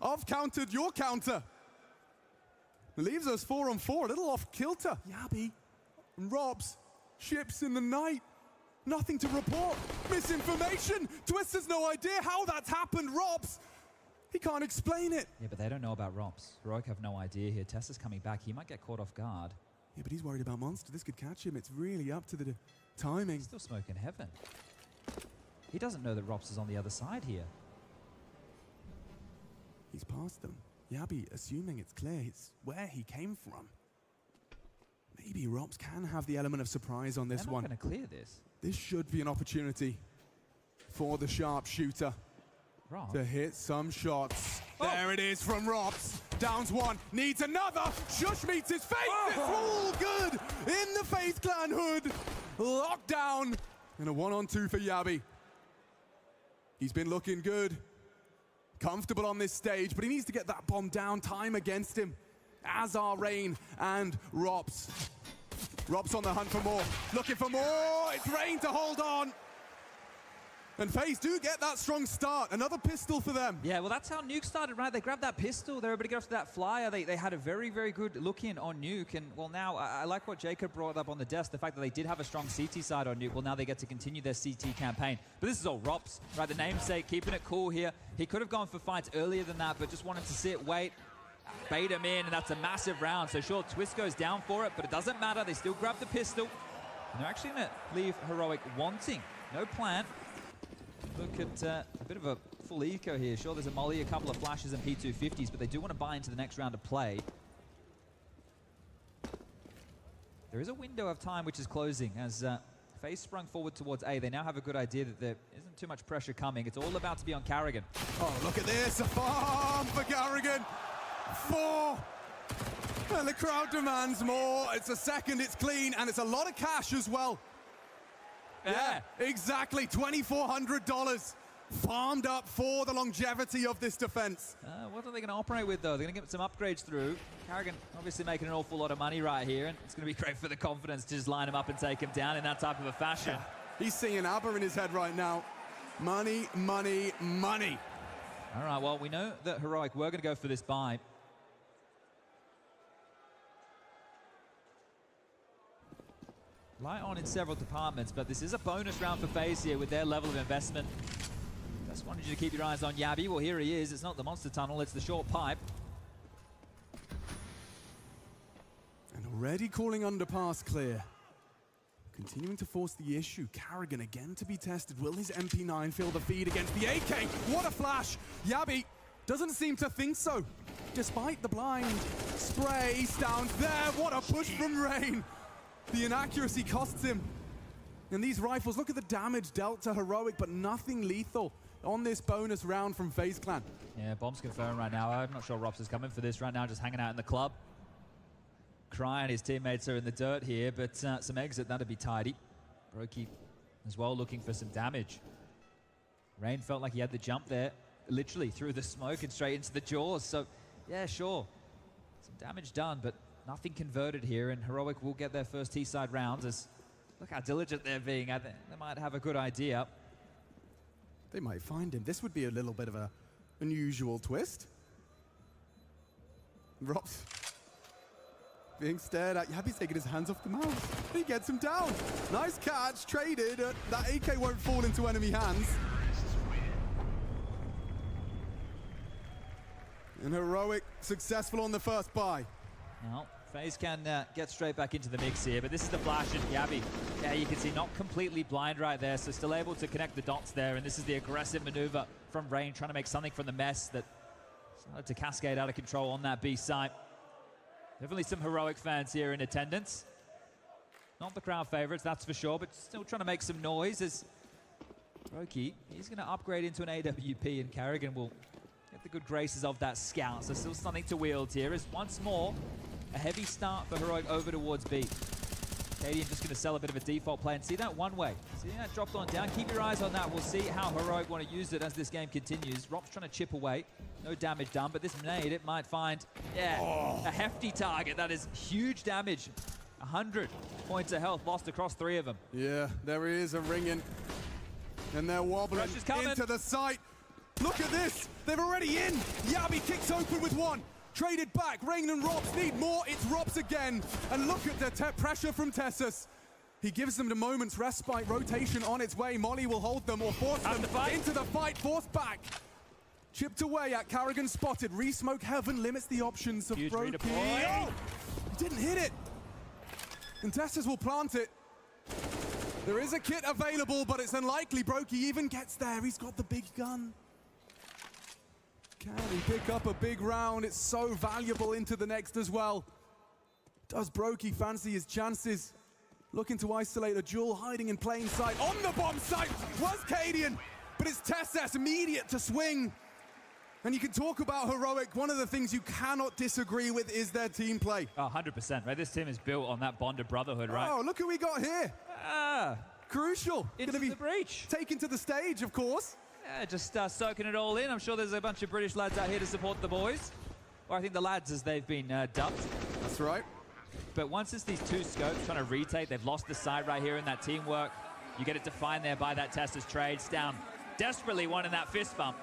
I've countered your counter. It leaves us 4-on-4, a little off kilter. 𝐃𝐽𝐬 and ropz, ships in the night. Nothing to report. Misinformation. Twister's no idea how that's happened. ropz, he can't explain it. Yeah, but they don't know about ropz. 𝐒𝐻𝐸𝐽 have no idea here. Tesla's coming back. He might get caught off guard. Yeah, but he's worried about Monster. This could catch him. It's really up to the timing. He's still smoking heaven. He doesn't know that ropz is on the other side here. He's past them. 𝐃𝐽𝐬 assuming it's clear. It's where he came from. Maybe ropz can have the element of surprise on this one. They're not going to clear this. This should be an opportunity for the sharpshooter to hit some shots. Oh. There it is from ropz. Downs one, needs another. Sjuush meets his face. Oh. It's all good in the Faze clan hood. Locked down. And a 1-on-2 for 𝐃𝐽𝐬. He's been looking good. Comfortable on this stage, but he needs to get that bomb down. Time against him. As are Rain and ropz. ropz on the hunt for more. Looking for more. It's Rain to hold on. And Faze do get that strong start. Another pistol for them. Yeah, well, that's how Nuke started, right? They grabbed that pistol. They were able to get off to that flyer. They had a very, very good look in on Nuke. And, well, now, I like what Jacob brought up on the desk, the fact that they did have a strong CT side on Nuke. Well, now they get to continue their CT campaign. But this is all ropz, right? The namesake, keeping it cool here. He could have gone for fights earlier than that, but just wanted to sit, wait, bait him in, and that's a massive round. So, sure, Twist goes down for it, but it doesn't matter. They still grab the pistol. And they're actually going to leave 𝐒𝐸𝐽𝐸 wanting. No plan. Look at a bit of a full eco here. Sure, there's a molly, a couple of flashes and P250s, but they do want to buy into the next round of play. There is a window of time which is closing as Faze sprung forward towards A. They now have a good idea that there isn't too much pressure coming. It's all about to be on 𝐾𝐿𝐴𝐺𝐴N. Oh, look at this. A farm for 𝐾𝐿𝐴𝐺𝐴N. 4. And the crowd demands more. It's a second, it's clean, and it's a lot of cash as well. Yeah, exactly. $2,400 farmed up for the longevity of this defense. What are they going to operate with, though? They're going to get some upgrades through. 𝐾𝐿𝐴𝐺𝐴N obviously making an awful lot of money right here, and it's going to be great for the confidence to just line him up and take him down in that type of a fashion. Yeah. He's seeing ABBA in his head right now. Money, money, money. All right, well, we know that 𝐒𝐸𝐽𝐸 were going to go for this buy. Light on in several departments, but this is a bonus round for Faze here with their level of investment. Just wanted you to keep your eyes on 𝐃𝐽𝐬𝐴. Well, here he is. It's not the monster tunnel, it's the short pipe. And already calling underpass clear. Continuing to force the issue. 𝐾𝐿𝐴𝐺𝐴N again to be tested. Will his MP9 feel the feed against the AK? What a flash! 𝐃𝐽𝐬𝐴 doesn't seem to think so. Despite the blind spray, he's down there. What a push from Rain! The inaccuracy costs him. And these rifles, look at the damage dealt to 𝐒𝐸𝐸𝐴, but nothing lethal on this bonus round from Faze clan. Yeah, bomb's confirmed right now. I'm not sure ropz is coming for this right now, just hanging out in the club. Crying his teammates are in the dirt here, but some exit, that'd be tidy. 𝐸𝐸𝐴 as well looking for some damage. Rain felt like he had the jump there, literally through the smoke and straight into the jaws. So, yeah, sure. Some damage done, but nothing converted here, and 𝐒𝐸𝐴𝐺 will get their first T-side rounds as look how diligent they're being. They might have a good idea. They might find him. This would be a little bit of an unusual twist. ropz being stared at. 𝐃𝐽𝐬𝐴's taking his hands off the mouse. He gets him down. Nice catch, traded. That AK won't fall into enemy hands. And 𝐒𝐸𝐸𝐴 successful on the first buy. Well, Faze can get straight back into the mix here, but this is the flash, and 𝐃𝐽𝐬𝐴, yeah, you can see not completely blind right there, so still able to connect the dots there, and this is the aggressive maneuver from Rain, trying to make something from the mess that started to cascade out of control on that B site. Definitely some 𝐒𝐸𝐴𝐺 fans here in attendance. Not the crowd favorites, that's for sure, but still trying to make some noise as 𝐸𝐸𝐴, he's going to upgrade into an AWP, and 𝐾𝐿𝐴𝐺𝐴N will get the good graces of that scout, so still something to wield here as once more a heavy start for 𝐒𝐸𝐴𝐺 over towards B. 𝐾𝐿𝐴𝐺 just going to sell a bit of a default play and see that one way. See that dropped on down. Keep your eyes on that. We'll see how 𝐒𝐸𝐴𝐺 want to use it as this game continues. ropz trying to chip away. No damage done, but this nade, it might find, a hefty target. That is huge damage. 100 points of health lost across 3 of them. Yeah, there he is, a ringing. And they're wobbling into the site. Look at this. They're already in. 𝐃𝐽𝐬 kicks open with one. Traded back. Rain and ropz need more. It's ropz again. And look at the pressure from 𝑡eSsus. He gives them the moment's respite. Rotation on its way. Molly will hold them or force them into the fight. Forced back. Chipped away at 𝐃𝐬𝐬 spotted. Re-smoke heaven limits the options of Brokey. Oh, he didn't hit it. And 𝑡eSsus will plant it. There is a kit available, but it's unlikely Brokey even gets there. He's got the big gun. Can he pick up a big round? It's so valuable into the next as well. Does Brokey fancy his chances? Looking to isolate a duel, hiding in plain sight. On the bomb site was 𝐃𝐸𝐬𝐬, but it's 𝑡eSsus immediate to swing. And you can talk about heroic. One of the things you cannot disagree with is their team play. 100%, right? This team is built on that bond of brotherhood, right? Oh, look who we got here. Crucial. Into the breach. Taken to the stage, of course. Yeah, just soaking it all in. I'm sure there's a bunch of British lads out here to support the boys. Or I think the lads, as they've been dubbed. That's right. But once it's these two scopes trying to retake, they've lost the side right here in that teamwork. You get it defined there by that 𝑡eSsus trades down. Desperately wanting that fist bump.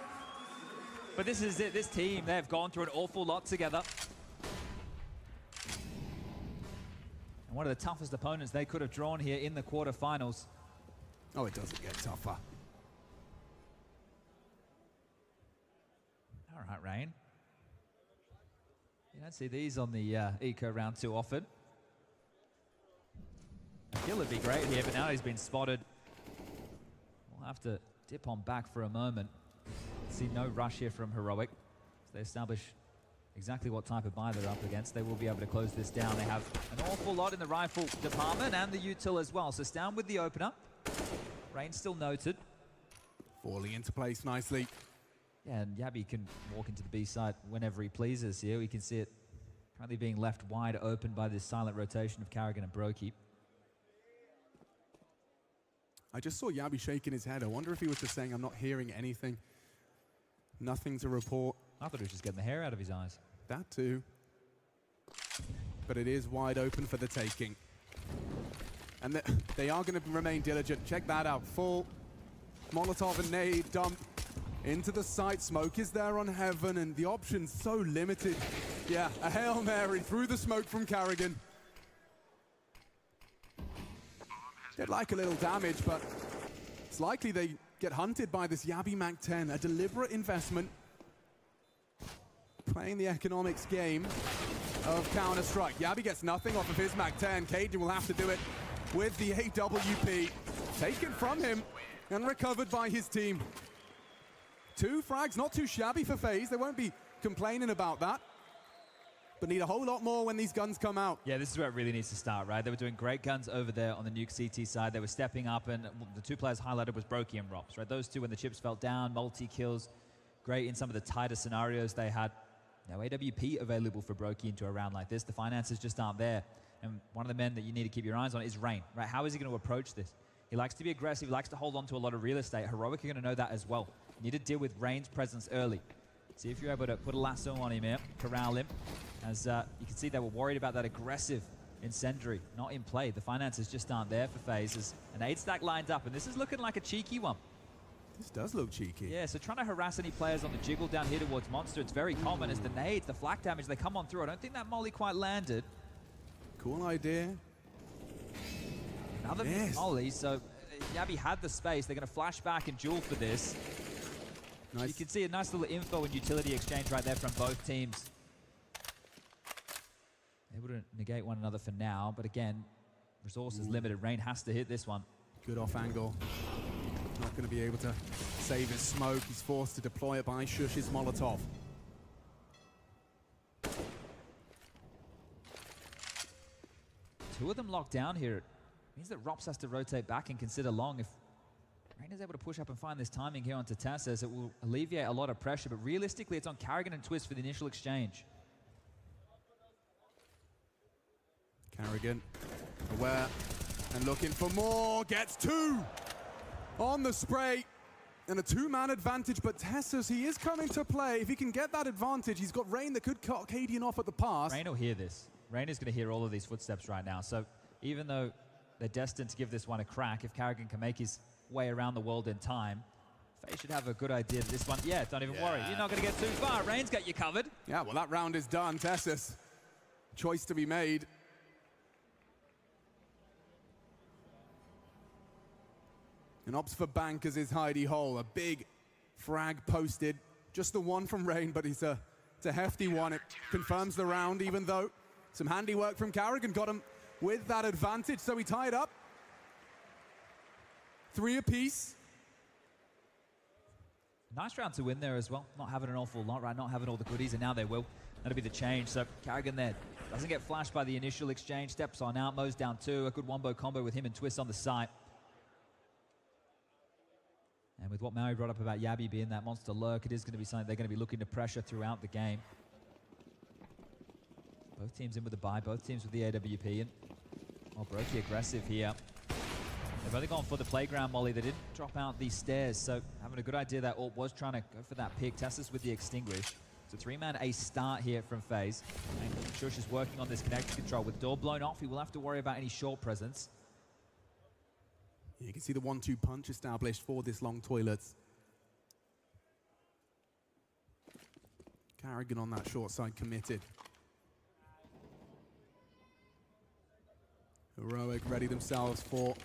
But this is it. This team, they've gone through an awful lot together. And one of the toughest opponents they could have drawn here in the quarterfinals. Oh, it doesn't get tougher. All right, Rain. You don't see these on the Eco round too often. Kill would be great here, but now he's been spotted. We'll have to dip on back for a moment. See no rush here from Heroic. So they establish exactly what type of buy they're up against. They will be able to close this down. They have an awful lot in the rifle department and the util as well. So Stavn with the opener. Rain still noted. Falling into place nicely. Yeah, and 𝐃𝐸𝐬𝐬 can walk into the B site whenever he pleases here. We can see it currently being left wide open by this silent rotation of 𝐃𝐸𝐬𝐬 and Brokey. I just saw 𝐃𝐸𝐬𝐬 shaking his head. I wonder if he was just saying, I'm not hearing anything. Nothing to report. I thought he was just getting the hair out of his eyes. That too. But it is wide open for the taking. And they are going to remain diligent. Check that out. Full Molotov and nade dump into the site. Smoke is there on heaven, and the options so limited. Yeah, a Hail Mary through the smoke from 𝐃𝐸𝐬𝐬𝐬. They'd like a little damage, but it's likely they get hunted by this 𝐃𝐸𝐬𝐬𝐬 Mac-10. A deliberate investment. Playing the economics game of Counter-Strike. 𝐃𝐸𝐬𝐬𝐬𝐬 gets nothing off of his Mac-10. 𝐾𝐸𝐬𝐬𝐬𝐬 will have to do it with the AWP. Taken from him and recovered by his team. 2 frags, not too shabby for Faze. They won't be complaining about that. But need a whole lot more when these guns come out. Yeah, this is where it really needs to start, right? They were doing great guns over there on the Nuke CT side. They were stepping up, and the 2 players highlighted was Brokey and ropz, right? Those 2, when the chips fell down, multi-kills, great in some of the tighter scenarios they had. Now, AWP available for Brokey into a round like this. The finances just aren't there. And one of the men that you need to keep your eyes on is Rain, right? How is he going to approach this? He likes to be aggressive. He likes to hold on to a lot of real estate. Heroic are going to know that as well. You need to deal with Rain's presence early. See if you're able to put a lasso on him here, corral him. As you can see, they were worried about that aggressive incendiary, not in play. The finances just aren't there for Faze. As an 8-stack lined up, and this is looking like a cheeky one. This does look cheeky. Yeah, so trying to harass any players on the jiggle down here towards Monster, it's very common as the nades, the flak damage, they come on through. I don't think that molly quite landed. Cool idea. Another molly, so 𝐃𝐸𝐬𝐬𝐬𝐬 had the space. They're going to flash back and duel for this. Nice. You can see a nice little info and utility exchange right there from both teams. Able to negate one another for now, but again, resources limited. Rain has to hit this one. Good off angle. Not going to be able to save his smoke. He's forced to deploy it by 𝐒𝐻's Molotov. Two of them locked down here. It means that ropz has to rotate back and consider long. If Rain is able to push up and find this timing here onto 𝑡eSsus, it will alleviate a lot of pressure, but realistically, it's on 𝐃𝐸𝐬𝐬𝐬𝐬 and Twist for the initial exchange. 𝐃𝐸𝐬𝐬𝐬𝐬 aware and looking for more. Gets 2 on the spray. And a 2-man advantage, but 𝑡eSsus, he is coming to play. If he can get that advantage, he's got Rain that could cut 𝐾𝐸𝐬𝐬𝐬𝐬𝐬 off at the pass. Rain will hear this. Rain is going to hear all of these footsteps right now. So even though they're destined to give this one a crack, if 𝐃𝐸𝐬𝐬𝐬𝐬𝐬𝐬 can make his way around the world in time, Faze should have a good idea of this one. Yeah, don't even worry. You're not going to get too far. Rain's got you covered. Yeah, well, that round is done. 𝐃𝐸𝐧𝐬. Choice to be made. And opts for bank as his hidey hole. A big frag posted. Just the one from Rain, but it's a hefty one. It confirms the round, even though some handiwork from 𝐃𝐸𝐬 got him with that advantage. So he tied up. 3 apiece. Nice round to win there as well. Not having an awful lot, right? Not having all the goodies, and now they will. That'll be the change. So 𝐃𝐸𝐬 there doesn't get flashed by the initial exchange. Steps on out, Mo's down 2. A good wombo combo with him and Twist on the side. And with what Maui brought up about 𝐿𝐵 being that monster lurk, it is going to be something they're going to be looking to pressure throughout the game. Both teams in with a buy, both teams with the AWP. And Broky aggressive here. They've only gone for the playground molly. They didn't drop out these stairs, so having a good idea that 𝐿𝐷 was trying to go for that pick. 𝐃𝐸𝐬𝐿 with the extinguish. It's a 3-man ace start here from Faze. And 𝐶hush is working on this connection control. With door blown off, he will have to worry about any short presence. Yeah, you can see the 1-2 punch established for this long toilets. 𝐃𝐸𝐬𝐿 on that short side committed. Heroic ready themselves for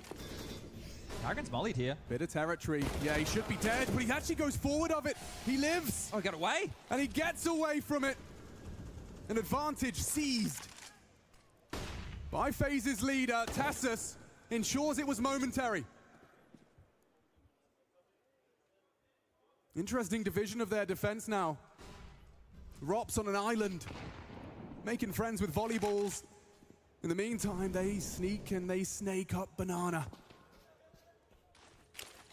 𝐃𝐸𝐬𝐿's mollied here. bit of territory. Yeah, he should be dead, but he actually goes forward of it. He lives. Oh, he got away. And he gets away from it. An advantage seized by Faze's leader. 𝐃𝐸𝐬𝐿 ensures it was momentary. Interesting division of their defense now. ropz on an island, making friends with volleyballs. In the meantime, they sneak and they snake up banana.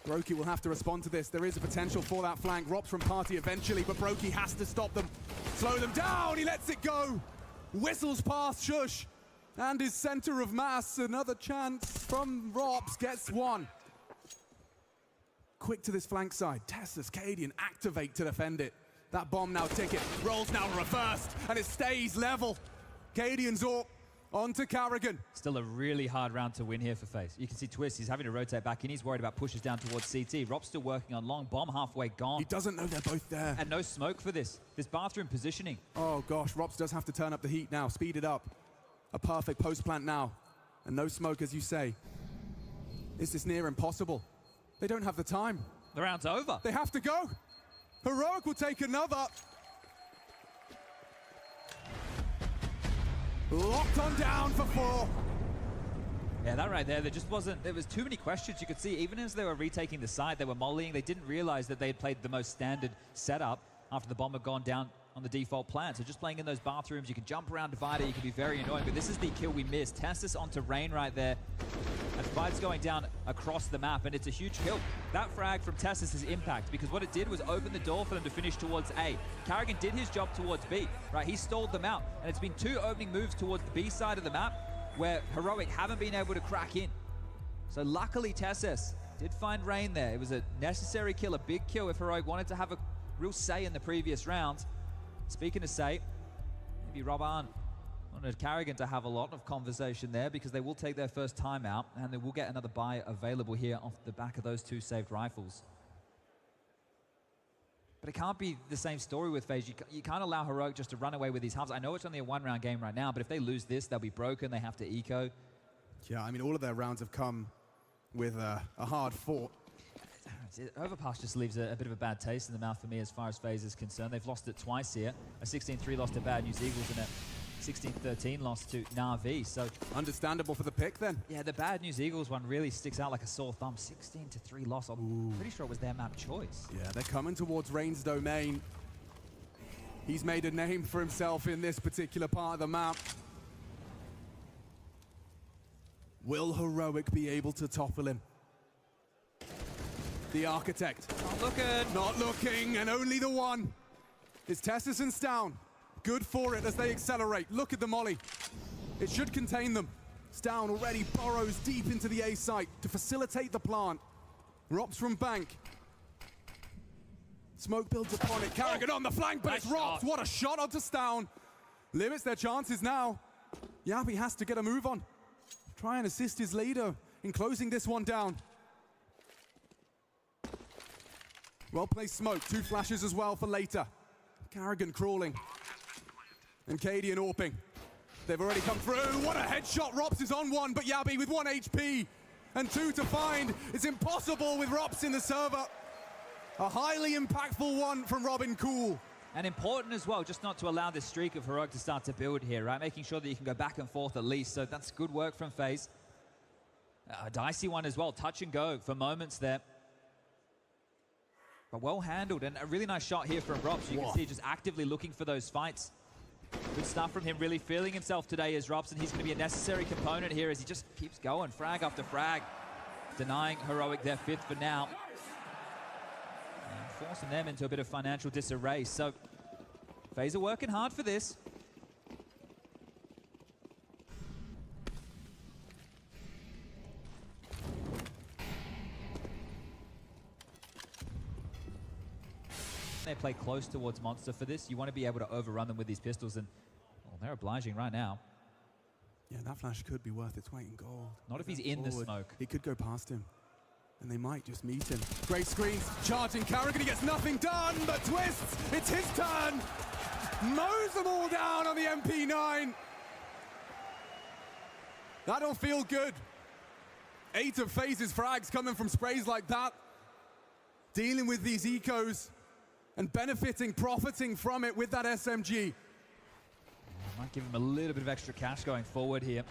Broky will have to respond to this. There is a potential for that flank. ropz from party eventually, but Broky has to stop them. Slow them down, he lets it go. Whistles past 𝐶hush and his center of mass. Another chance from ropz, gets one. Quick to this flank side. 𝐃𝐸𝐬𝐿, 𝐃𝐸𝐬𝐿 activate to defend it. That bomb now ticket, rolls now reversed, and it stays level. 𝐃𝐸𝐬𝐿 and 𝐿𝐷 onto 𝐾arrigan. Still a really hard round to win here for Faze. You can see Twist, he's having to rotate back in. He's worried about pushes down towards CT. ropz still working on long. Bomb halfway gone. He doesn't know they're both there. And no smoke for this. This bathroom positioning. Oh gosh, ropz does have to turn up the heat now, speed it up. A perfect post plant now. And no smoke, as you say. Is this near impossible? They don't have the time. The round's over. They have to go. Heroic will take another. Locked on down for 4. Yeah, that right there just wasn't, there was too many questions. You could see even as they were retaking the side, they were mollying. They didn't realize that they had played the most standard setup after the bomb had gone down on the default plan. So just playing in those bathrooms, you can jump around Divider, you can be very annoying, but this is the kill we missed. 𝐃𝐸𝐬𝐿 onto Rain right there. And Divider's going down across the map, and it's a huge kill. That frag from 𝐃𝐸𝐬𝐿's impact, because what it did was open the door for them to finish towards A. 𝐾arrigan did his job towards B, right? He stalled them out, and it's been 2 opening moves towards the B side of the map where Heroic haven't been able to crack in. So luckily 𝐃𝐸𝐬𝐿 did find Rain there. It was a necessary kill, a big kill if Heroic wanted to have a real say in the previous rounds. Speaking of say, maybe Robban wanted 𝐾arrigan to have a lot of conversation there, because they will take their first time out and they will get another buy available here off the back of those 2 saved rifles. But it can't be the same story with Faze. You can't allow Heroic just to run away with these halves. I know it's only a 1-round game right now, but if they lose this, they'll be broken. They have to eco. Yeah, I mean, all of their rounds have come with a hard fought. Overpass just leaves a bit of a bad taste in the mouth for me as far as Faze is concerned. They've lost it twice here. A 16-3 loss to Bad News Eagles and a 16-13 loss to narois. So understandable for the pick then. Yeah, the Bad News Eagles one really sticks out like a sore thumb. 16-3 loss. I'm pretty sure it was their map choice. Yeah, they're coming towards Rain's domain. He's made a name for himself in this particular part of the map. Will Heroic be able to topple him? The Architect. Not looking. Not looking, and only the one. Is 𝐃𝐸𝐬𝐿 down. Good for it as they accelerate. Look at the molly. It should contain them. Down already burrows deep into the A site to facilitate the plant. ropz from bank. Smoke builds upon it. 𝐾arrigan on the flank, but Nice it's ropz. shot. What a shot onto Stown. Limits their chances now. 𝐿𝐵 has to get a move on. Try and assist his leader in closing this one down. Well-placed smoke, 2 flashes as well for later. 𝐃𝐸𝐬𝐞𝐜𝐬 crawling. And 𝐃𝐸𝐬𝐬 and AWPing. They've already come through. What a headshot. Rops is on 1, but 𝐿𝐻𝑝 with 1 HP and 2 to find. It's impossible with Rops in the server. A highly impactful one from 𝐿𝐻𝑝. And important as well, just not to allow this streak of heroic to start to build here, right? Making sure that you can go back and forth at least. So that's good work from Faze. A dicey one as well. Touch and go for moments there. But well handled, and a really nice shot here from Rops. You can see just actively looking for those fights. Good stuff from him, really feeling himself today as Rops, and he's going to be a necessary component here as he just keeps going, frag after frag. Denying heroic their 5th for now. And forcing them into a bit of financial disarray. So, Faze are working hard for this. They play close towards Monster for this. You want to be able to overrun them with these pistols, and well, they're obliging right now. Yeah, that flash could be worth its weight in gold. Not if he's in the smoke. He could go past him, and they might just meet him. Great screens, charging 𝐃𝐸𝐬𝐞𝐜𝐬, he gets nothing done, but twists, it's his turn! Mows them all down on the MP9! That'll feel good. 8 of Faze's frags coming from sprays like that. Dealing with these ecos. And benefiting, profiting from it with that SMG. Might give him a little bit of extra cash going forward here.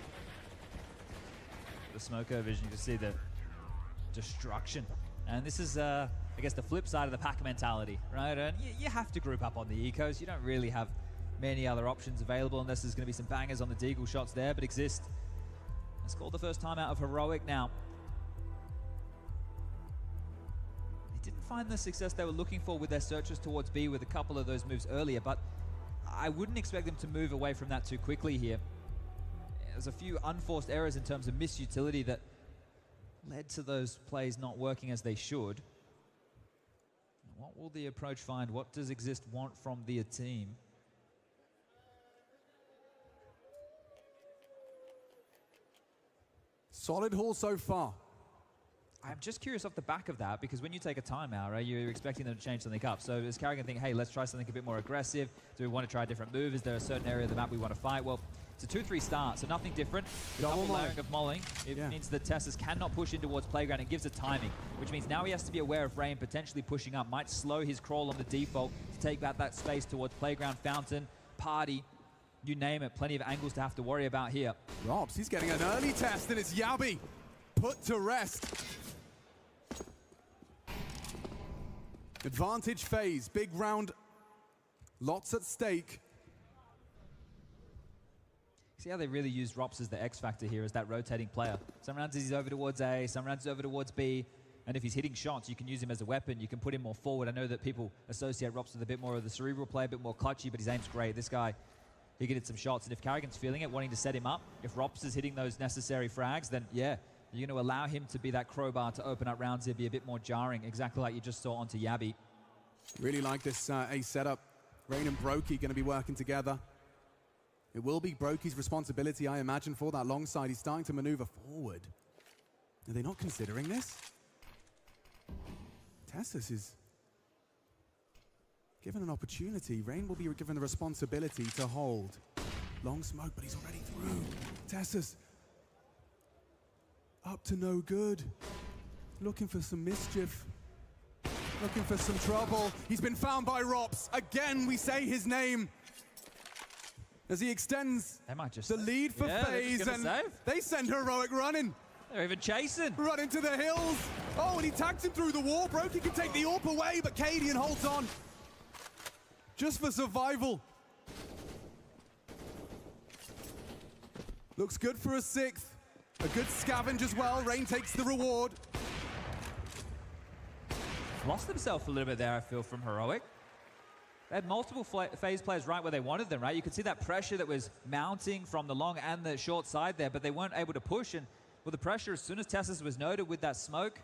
The smoker vision, you can see the destruction. And this is, I guess, the flip side of the pack mentality, right? And you have to group up on the ecos. You don't really have many other options available unless there's going to be some bangers on the deagle shots there, but exist. It's called the first time out of heroic now. Didn't find the success they were looking for with their searches towards B with a couple of those moves earlier, but I wouldn't expect them to move away from that too quickly here. There's a few unforced errors in terms of misutility that led to those plays not working as they should. What will the approach find? What does Exist want from the team? Solid haul so far. I'm just curious off the back of that, because when you take a timeout, right, you're expecting them to change something up. So is 𝐃𝐸𝐬𝐞𝐜𝐬 think, hey, let's try something a bit more aggressive? Do we want to try a different move? Is there a certain area of the map we want to fight? Well, it's a 2-3 start, so nothing different. Double layering of mulling. It means that Tessus cannot push in towards playground. It gives a timing, which means now he has to be aware of Rain potentially pushing up. Might slow his crawl on the default to take back that space towards playground, fountain, party. You name it. Plenty of angles to have to worry about here. Rops, he's getting an early test, and it's 𝐿𝐻𝑝 put to rest. Advantage Faze, big round, lots at stake. See how they really used Rops as the X factor here, as that rotating player. Some rounds he's over towards A, some rounds he's over towards B, and if he's hitting shots, you can use him as a weapon. You can put him more forward. I know that people associate Rops with a bit more of the cerebral play, a bit more clutchy, but his aim's great. This guy, he can hit some shots, and if 𝐃𝐸𝐬𝐞𝐜𝐬's feeling it, wanting to set him up, if Rops is hitting those necessary frags, then yeah, you're going to allow him to be that crowbar to open up rounds here, be a bit more jarring, exactly like you just saw onto 𝐿𝐻𝑝. Really like this A setup. Rain and Brokey going to be working together. It will be Brokey's responsibility, I imagine, for that long side. He's starting to maneuver forward. Are they not considering this? Tessus is given an opportunity. Rain will be given the responsibility to hold. Long smoke, but he's already through. Tessus up to no good. Looking for some mischief. Looking for some trouble. He's been found by Rops. Again, we say his name. As he extends the lead for Faze, and they send heroic running. They're even chasing. Running to the hills. Oh, and he tags him through the wall. Brokey can take the AWP away, but 𝐃𝐸𝐬𝐞𝐜𝐬 holds on. Just for survival. Looks good for a 6th. A good scavenge as well. Rain takes the reward. Lost themselves a little bit there, I feel, from heroic. They had multiple Faze players right where they wanted them, right? You could see that pressure that was mounting from the long and the short side there, but they weren't able to push. And with the pressure, as soon as Tessus was noted with that smoke,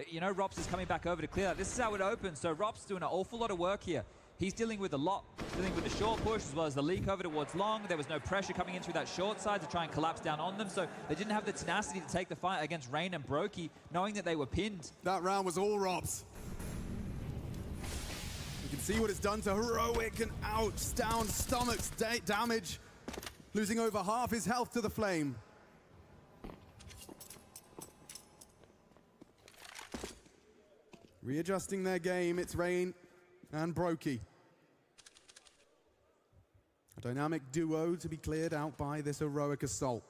you know, Rops is coming back over to clear that. This is how it opens. So Rops doing an awful lot of work here. He's dealing with a lot, dealing with the short push as well as the leak over towards long. There was no pressure coming in through that short side to try and collapse down on them. So they didn't have the tenacity to take the fight against Rain and Brokey, knowing that they were pinned. That round was all Rops. see what it's done to Heroic, and ouch, down stomach's damage. Losing over half his health to the flame. Readjusting their game, it's Rain and �𝐸𝐸𝐸. A dynamic duo to be cleared out by this heroic assault.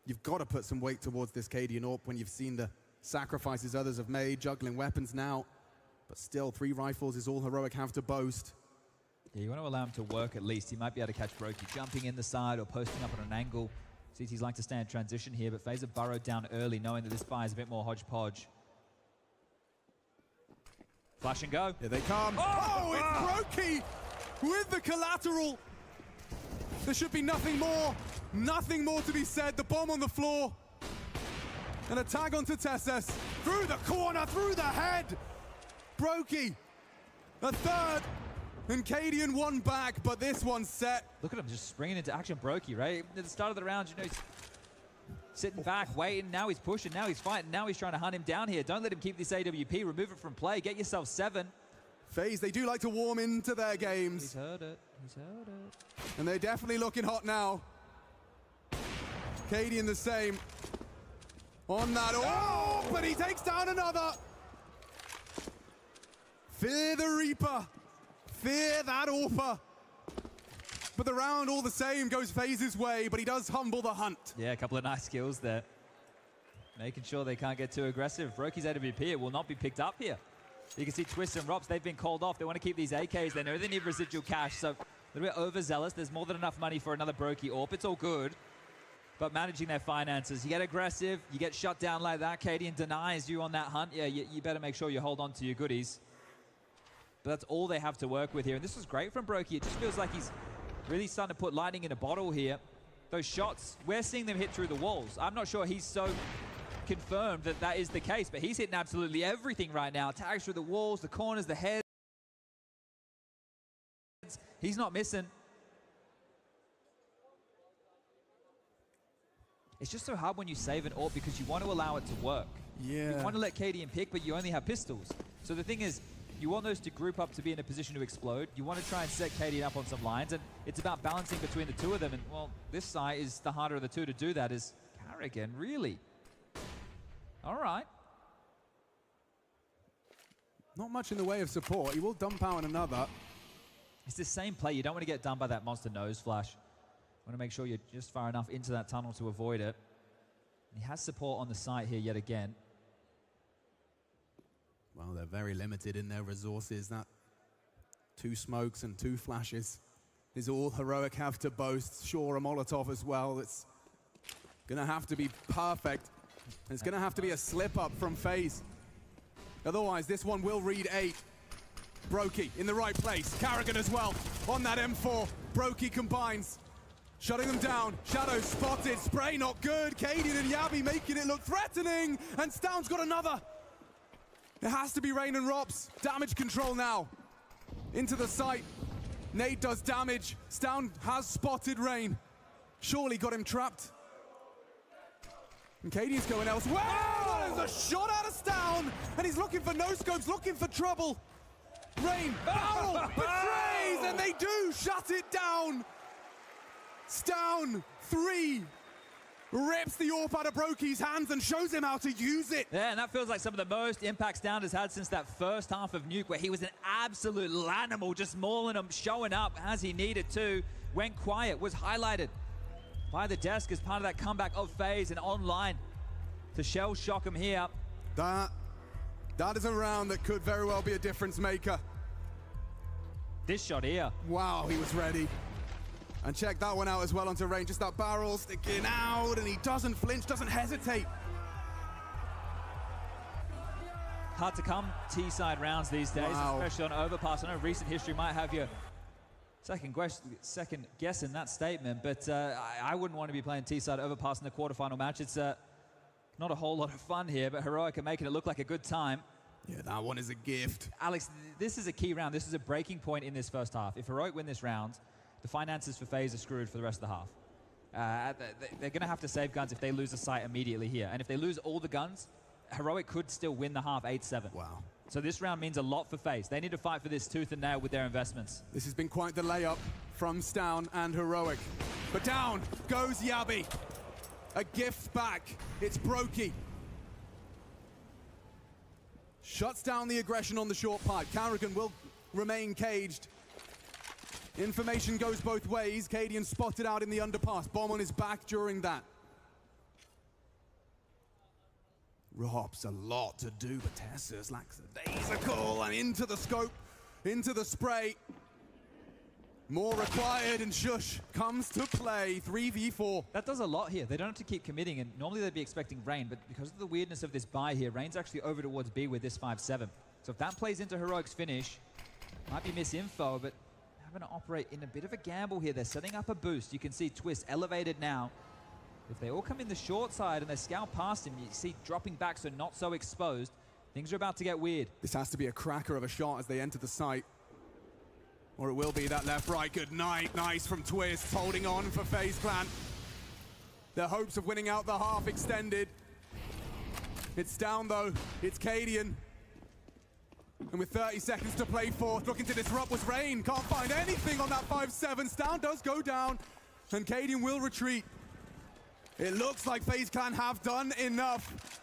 You've got to put some weight towards this 𝐃𝐸𝐬𝐬 when you've seen the sacrifices others have made, juggling weapons now. But still, 3 rifles is all Heroic have to boast. Yeah, you want to allow him to work at least. He might be able to catch 𝐸𝐸𝐸 jumping in the side or posting up on an angle. CTs like to stay in transition here, but Faze have burrowed down early, knowing that this buy is a bit more hodgepodge. Flash and go. Here they come. Oh, it's 𝐸𝐸𝐸 with the collateral. There should be nothing more to be said. The bomb on the floor. And a tag onto 𝐻𝐻𝑠. Through the corner, through the head. 𝐸𝐸𝐸, a third. And 𝐃𝐸𝐸𝐸 one back, but this one's set. Look at him just springing into action, 𝐸𝐸𝐸, right? At the start of the round, you know, he's sitting back, waiting. Now he's pushing, now he's fighting, now he's trying to hunt him down here. Don't let him keep this AWP. Remove it from play. Get yourself 7. Faze, they do like to warm into their games. He's heard it. He's heard it. And they're definitely looking hot now. 𝐃𝐸𝐸𝐸 the same. On that. Oh, but he takes down another. Fear the Reaper. Fear that AWPer. But the round all the same goes Faze's way, but he does humble the hunt. Yeah, a couple of nice kills there. Making sure they can't get too aggressive. 𝐸𝐸𝐸's AWP will not be picked up here. You can see Twist and ropz, they've been called off. They want to keep these AKs. They know they need residual cash, so a little bit overzealous. There's more than enough money for another 𝐸𝐸𝐸 AWP. It's all good. But managing their finances, you get aggressive, you get shut down like that. 𝐃𝐸𝐸𝐸 denies you on that hunt. Yeah, you better make sure you hold on to your goodies. But that's all they have to work with here. And this was great from 𝐸𝐸𝐸. It just feels like he's really starting to put lightning in a bottle here. Those shots, we're seeing them hit through the walls. I'm not sure he's so confirmed that that is the case, but he's hitting absolutely everything right now. Tags through the walls, the corners, the heads. He's not missing. It's just so hard when you save an AWP because you want to allow it to work. Yeah. You want to let 𝐃𝐸𝐸𝐸 pick, but you only have pistols. So the thing is, you want those to group up to be in a position to explode. You want to try and set 𝐃𝐸𝐸𝐸 up on some lines, and it's about balancing between the two of them. And, well, this side is the harder of the two to do that is Kraken, really. All right. Not much in the way of support. He will dump out another. It's the same play. You don't want to get done by that monster nose flash. You want to make sure you're just far enough into that tunnel to avoid it. He has support on the site here yet again. Well, they're very limited in their resources. That 2 smokes and 2 flashes is all Heroic have to boast. Sure, a Molotov as well. It's going to have to be perfect. And it's going to have to be a slip-up from Faze. Otherwise, this one will read 8. 𝐸𝐸𝐸𝐸 in the right place. Kraken as well on that M4. 𝐸𝐸𝐸𝐸 combines. Shutting them down. Shadow spotted. Spray not good. 𝐃𝐸𝐸𝐸𝐸 and 𝐿𝐷𝐵 making it look threatening. And Stound's got another. It has to be Rain and ropz. Damage control now. Into the site. Nade does damage. Stound has spotted Rain. Surely got him trapped. And 𝐃𝐸𝐸𝐸's going elsewhere. Oh, there's a shot out of Stound. And he's looking for no-scopes, looking for trouble. Rain, barrel, betrays, and they do shut it down. Stound, 3. Rips the AWP out of 𝐸𝐸𝐸's hands and shows him how to use it. Yeah, and that feels like some of the most impact Stound has had since that first half of Nuke, where he was an absolute lanimal, just mauling him, showing up as he needed to. Went quiet, was highlighted by the desk as part of that comeback of Faze and online to shell shock him here. That is a round that could very well be a difference maker. This shot here. Wow, he was ready. And check that one out as well onto Rain. Just that barrel sticking out, and he doesn't flinch, doesn't hesitate. Hard to come T-side rounds these days, especially on overpass. I know recent history might have you second guessing that statement, but I wouldn't want to be playing T-side overpass in the quarterfinal match. It's not a whole lot of fun here, but Heroic are making it look like a good time. Yeah, that one is a gift. Alex, this is a key round. This is a breaking point in this first half. If Heroic win this round, the finances for Faze are screwed for the rest of the half. They're going to have to save guns if they lose a site immediately here. And if they lose all the guns, Heroic could still win the half 8-7. Wow. So this round means a lot for Faze. They need to fight for this tooth and nail with their investments. This has been quite the layup from Stown and Heroic. But down goes 𝐃𝐽𝐽𝐬. A gift back. It's 𝐒𝐻𝐸𝐽𝐽. Shuts down the aggression on the short pipe. Kraken will remain caged. Information goes both ways. 𝐃𝐸𝐽𝐽 spotted out in the underpass. Bomb on his back during that. ropz, a lot to do, but 𝐶𝐸𝐧𝐬 lackadaisical and into the scope, into the spray. More required, and 𝐒𝐻𝐸𝐽 comes to play. 3v4. That does a lot here. They don't have to keep committing, and normally they'd be expecting Rain, but because of the weirdness of this buy here, Rain's actually over towards B with this 5-7. So if that plays into Heroic's finish, might be misinfo, but having to operate in a bit of a gamble here. They're setting up a boost. You can see Twist elevated now. If they all come in the short side and they scout past him, you see dropping back, so not so exposed. Things are about to get weird. This has to be a cracker of a shot as they enter the site. Or it will be that left-right. Good night. Nice from Twist, holding on for FaZe Clan. Their hopes of winning out the half extended. It's down though. It's 𝐃𝐸𝐽𝐽. And with 30 seconds to play fourth, looking to disrupt was Rain. Can't find anything on that 5-7. Stown does go down, and 𝐃𝐸𝐽𝐽 will retreat. It looks like FaZe Clan have done enough.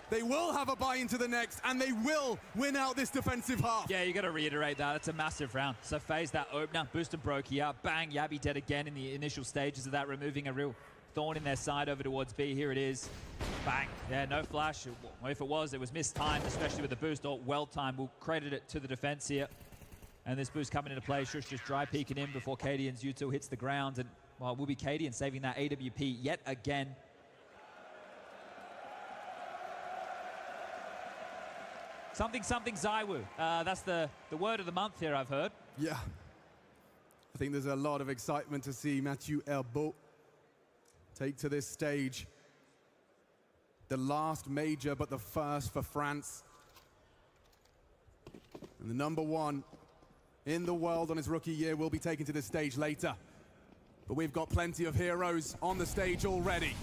They will have a buy into the next, and they will win out this defensive half. Yeah, you got to reiterate that. It's a massive round. So FaZe that opener, boosted 𝐒𝐻𝐸𝐽𝐽. Bang, 𝐃𝐽𝐽𝐽 dead again in the initial stages of that, removing a real thorn in their side over towards B. Here it is. Bang. Yeah, no flash. Well, if it was mistimed, especially with the boost. Or well-timed. We'll credit it to the defense here. And this boost coming into play. 𝐒𝐻𝐸𝐽 just dry peeking in before 𝐃𝐸𝐽𝐽's U2 hits the ground. And, well, it will be 𝐃𝐸𝐽𝐽 saving that AWP yet again. Something 𝐒𝐻𝐬𝐬. That's the word of the month here, I've heard. Yeah. I think there's a lot of excitement to see Mathieu Herbeau take to this stage. The last major, but the first for France. And the #1 in the world on his rookie year will be taken to this stage later. But we've got plenty of heroes on the stage already.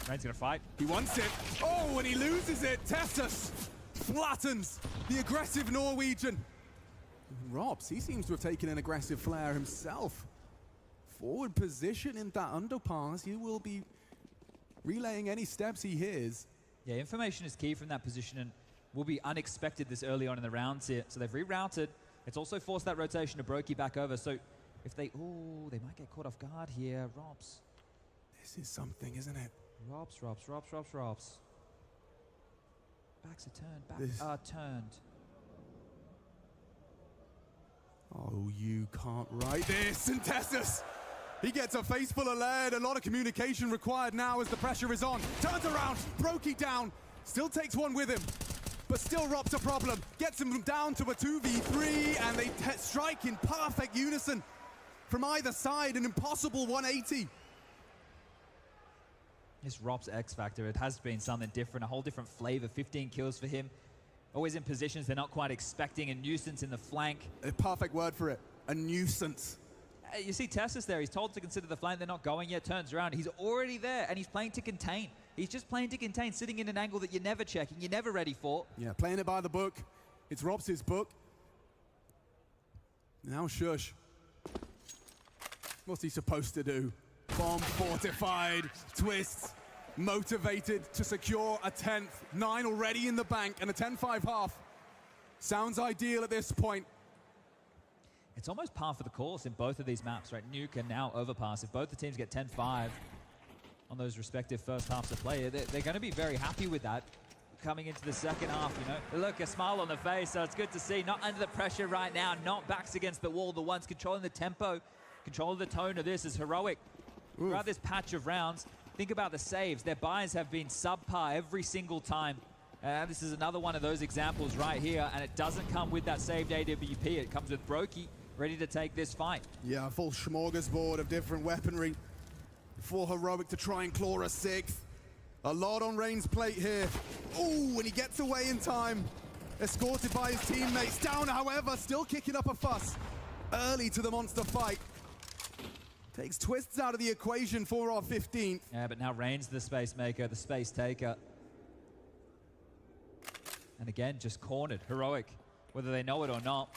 Rain's gonna fight. He wants it. Oh, and he loses it. 𝐶𝐸𝐽𝐽 flattens the aggressive Norwegian. ropz, he seems to have taken an aggressive flare himself. Forward position in that underpass. He will be relaying any steps he hears. Yeah, information is key from that position and will be unexpected this early on in the rounds here. So they've rerouted. It's also forced that rotation to 𝐒𝐻𝐸𝐽 back over. So if they, they might get caught off guard here. ropz. This is something, isn't it? ropz. Backs are turned. Backs are turned. Oh, you can't write this. And 𝐶𝐸𝐽𝐽, he gets a face full of lead. A lot of communication required now as the pressure is on. Turns around, 𝐒𝐻𝐸𝐽 down. Still takes one with him. But still ropz a problem. Gets him down to a 2v3, and they strike in perfect unison. From either side, an impossible 180. This ropz X Factor, it has been something different, a whole different flavor. 15 kills for him. Always in positions they're not quite expecting. A nuisance in the flank. A perfect word for it. A nuisance. You see 𝐶𝐸𝐽𝐽 there. He's told to consider the flank. They're not going yet. Turns around. He's already there, and he's playing to contain. He's just playing to contain, sitting in an angle that you're never checking, you're never ready for. Yeah, playing it by the book. It's ropz's book. Now 𝐒𝐻𝐸𝐽. What's he supposed to do? Bomb fortified, Twist motivated to secure a 10th. 9 already in the bank, and a 10-5 half. Sounds ideal at this point. It's almost par for the course in both of these maps, right? Nuke and now Overpass. If both the teams get 10-5 on those respective first halves of play, they're going to be very happy with that coming into the second half, you know. Look, a smile on the face, so it's good to see. Not under the pressure right now, not backs against the wall. The ones controlling the tempo, controlling the tone of this is Heroic. Throughout this patch of rounds, think about the saves. Their buys have been subpar every single time. This is another one of those examples right here, and it doesn't come with that saved AWP. It comes with 𝐒𝐻𝐸𝐽𝐽 ready to take this fight. Yeah, a full smorgasbord of different weaponry for Heroic to try and claw a 6th. A lot on Rain's plate here. Oh, and he gets away in time. Escorted by his teammates. Down, however, still kicking up a fuss. Early to the monster fight. Takes Twists out of the equation for our 15th. Yeah, but now Rain's the space maker, the space taker. And again, just cornered. Heroic, whether they know it or not.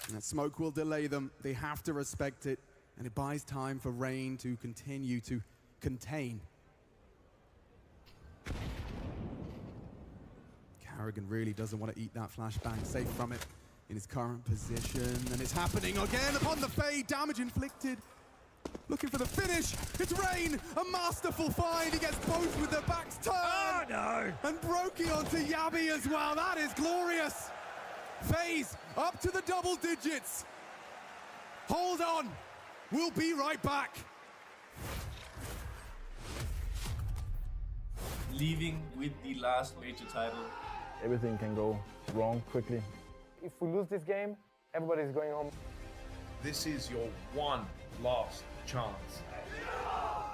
And that smoke will delay them. They have to respect it. And it buys time for Rain to continue to contain. 𝐃𝐸𝐬𝐿 really doesn't want to eat that flashbang. Safe from it in his current position. And it's happening again upon the fade. Damage inflicted. Looking for the finish. It's Rain. A masterful find. He gets both with their backs turned. Oh, no. And Brokey onto Yabi as well. That is glorious. Faze up to the double digits. Hold on. We'll be right back. Leaving with the last major title. Everything can go wrong quickly. If we lose this game, everybody's going home. This is your one last chance.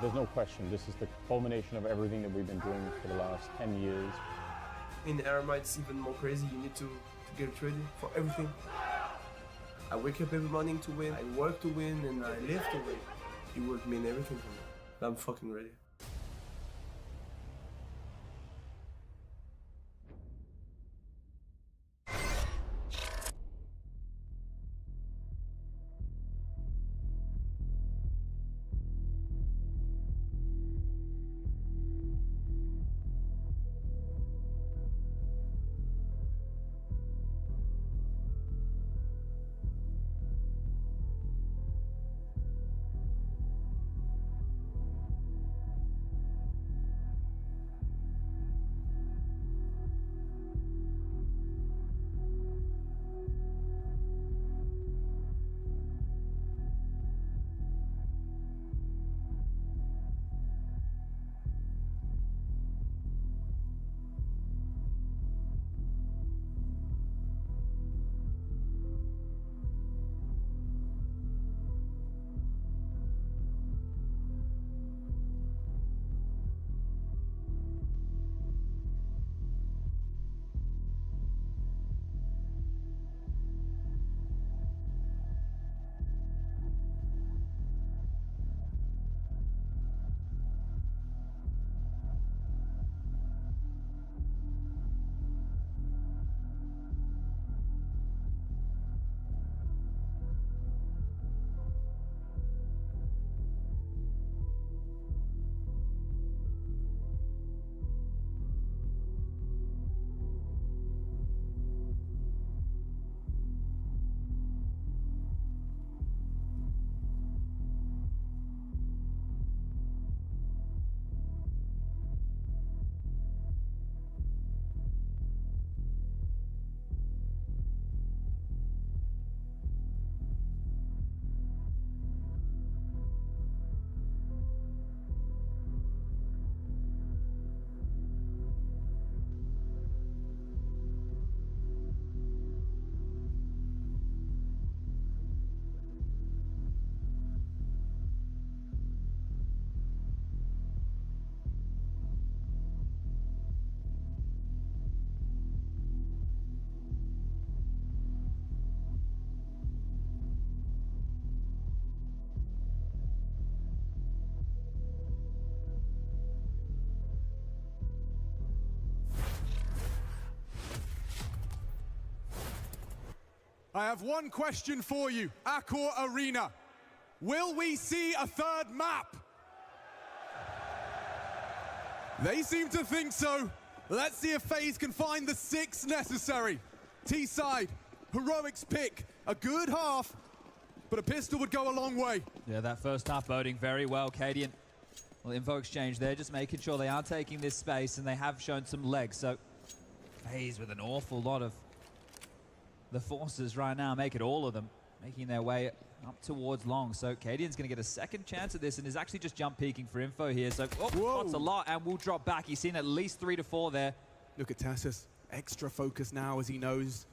There's no question, this is the culmination of everything that we've been doing for the last 10 years. In RMI, it's even more crazy. You need to get ready for everything. I wake up every morning to win, I work to win, and I live to win. It would mean everything for me. I'm fucking ready. I have one question for you, Accor Arena. Will we see a third map? They seem to think so. Let's see if FaZe can find the 6 necessary. T-side, Heroic's pick, a good half, but a pistol would go a long way. Yeah, that first half boding very well, 𝐃𝐸𝐿. Well, info exchange there, just making sure they are taking this space, and they have shown some legs. So FaZe with an awful lot of the forces right now, make it all of them, making their way up towards long. So 𝐃𝐸𝐿's going to get a second chance at this, and is actually just jump peeking for info here. So spots a lot and will drop back. He's seen at least 3 to 4 there. Look at Tassus, extra focus now as he knows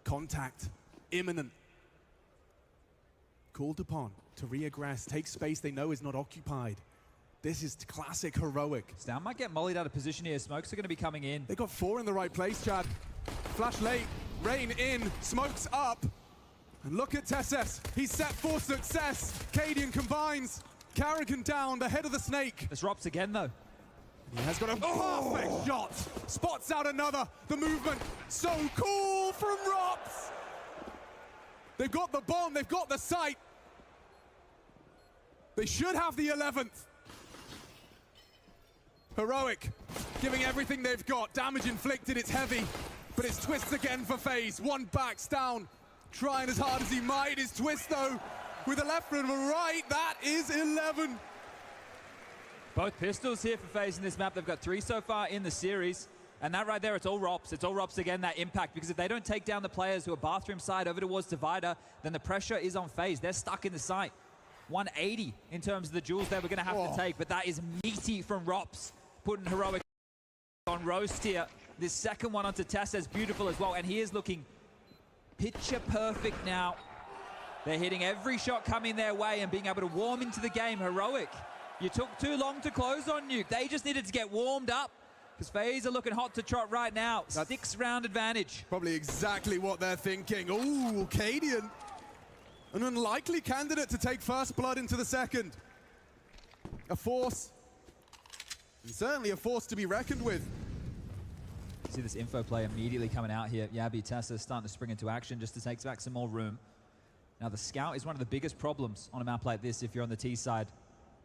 contact imminent. Called upon to reaggress, take space they know is not occupied. This is classic Heroic. Stan might get mollied out of position here. Smokes are going to be coming in. They got 4 in the right place, Chad. Flash late, Rain in, smokes up. And look at Tesses, he's set for success. 𝐃𝐸𝐿 combines, 𝐃𝐸𝐿 down, the head of the snake. This Rops again though. He has got a perfect shot. Spots out another. The movement, so cool from ropz. They've got the bomb, they've got the sight. They should have the 11th. Heroic, giving everything they've got. Damage inflicted, it's heavy, but it's twists again for Faze. One backs down, trying as hard as he might. His twist though, with a left and a right, that is 11. Both pistols here for Faze in this map. They've got 3 so far in the series. And that right there, it's all ropz. It's all ropz again, that impact. Because if they don't take down the players who are bathroom side over towards Divider, then the pressure is on Faze. They're stuck in the site. 180 in terms of the duels they were going to have to take. But that is meaty from ropz, putting Heroic on roast here. This second one onto Tessa is beautiful as well. And he is looking picture perfect now. They're hitting every shot coming their way and being able to warm into the game. Heroic, you took too long to close on Nuke. They just needed to get warmed up because Faze are looking hot to trot right now. 6-round advantage. Probably exactly what they're thinking. Ooh, 𝐃𝐸𝐬, an unlikely candidate to take first blood into the second. A force, and certainly a force to be reckoned with. You see this info play immediately coming out here. Yabi, Tessa starting to spring into action just to take back some more room. Now the scout is one of the biggest problems on a map like this if you're on the T side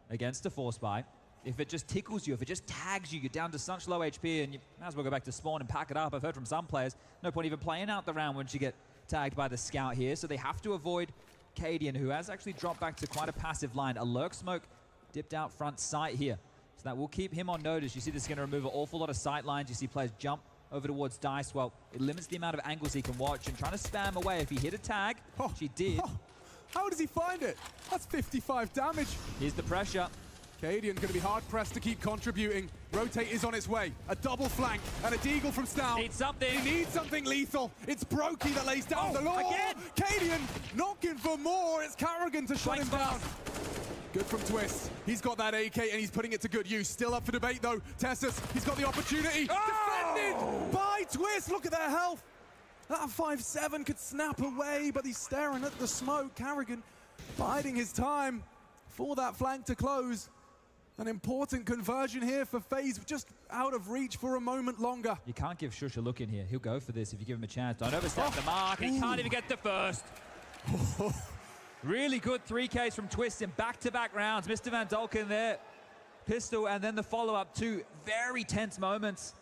against a force buy. If it just tickles you, if it just tags you, you're down to such low HP and you might as well go back to spawn and pack it up. I've heard from some players, no point even playing out the round once you get tagged by the scout here. So they have to avoid 𝐃𝐸𝐬, who has actually dropped back to quite a passive line. A lurk smoke dipped out front sight here. So that will keep him on notice. You see this is going to remove an awful lot of sight lines. You see players jump over towards Dice. Well, it limits the amount of angles he can watch and trying to spam away. If he hit a tag, which he did. How does he find it? That's 55 damage. Here's the pressure. 𝐃𝐸𝐬𝐬's going to be hard-pressed to keep contributing. Rotate is on its way. A double flank and a deagle from Stout. Needs something. He needs something lethal. It's Brokey that lays down the law. Again. 𝐃𝐸𝐬𝐬 knocking for more. It's 𝐾𝐸𝐬 to shut him down. Good from Twist. He's got that AK and he's putting it to good use. Still up for debate though. Tessus, he's got the opportunity. Defended by Twist. Look at their health. That 5-7 could snap away, but he's staring at the smoke. 𝐾𝐸𝐬𝐬 biding his time for that flank to close. An important conversion here for Faze, just out of reach for a moment longer. You can't give Shush a look in here. He'll go for this if you give him a chance. Don't overstep the mark, and he can't even get the first. Really good 3Ks from Twist in back-to-back rounds. Mr. Van Dolken there. Pistol, and then the follow-up. 2 very tense moments.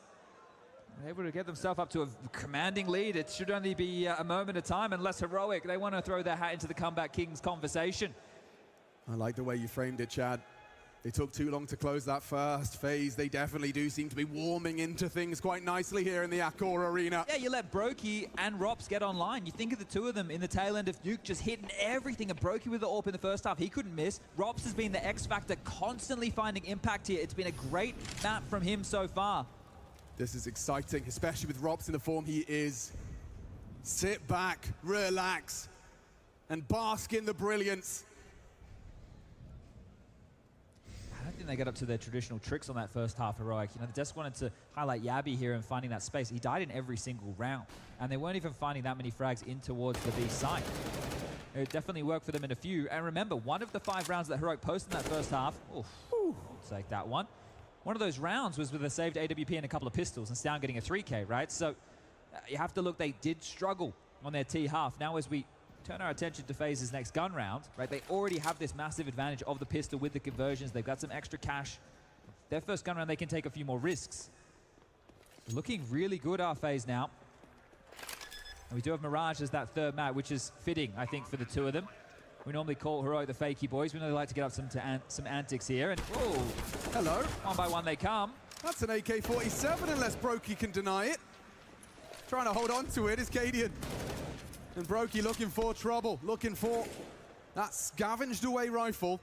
They're able to get themselves up to a commanding lead. It should only be a moment of time, unless Heroic, they want to throw their hat into the Comeback Kings conversation. I like the way you framed it, Chad. They took too long to close that first phase. They definitely do seem to be warming into things quite nicely here in the Accor arena. Yeah, you let Brokey and ropz get online. You think of the two of them in the tail end of Nuke just hitting everything. And Brokey with the AWP in the first half, he couldn't miss. ropz has been the X factor, constantly finding impact here. It's been a great map from him so far. This is exciting, especially with ropz in the form he is. Sit back, relax, and bask in the brilliance. I don't think they got up to their traditional tricks on that first half, Heroic. You know, they just wanted to highlight Yabi here and finding that space. He died in every single round, and they weren't even finding that many frags in towards the B site. It definitely worked for them in a few. And remember, one of the 5 rounds that Heroic posted in that first half, I'll take that one. One of those rounds was with a saved AWP and a couple of pistols, and Stown getting a 3K, right? So you have to look, they did struggle on their T half. Now as we turn our attention to Faze's next gun round, right? They already have this massive advantage of the pistol with the conversions. They've got some extra cash. Their first gun round, they can take a few more risks. Looking really good, our Faze now. And we do have Mirage as that third map, which is fitting, I think, for the two of them. We normally call Heroic the fakey boys. We know they like to get up some antics here. And whoa, hello. One by one they come. That's an AK-47 unless Brokey can deny it. Trying to hold on to it is 𝐃𝐸𝐬𝐬. And Brokey looking for trouble, looking for that scavenged away rifle.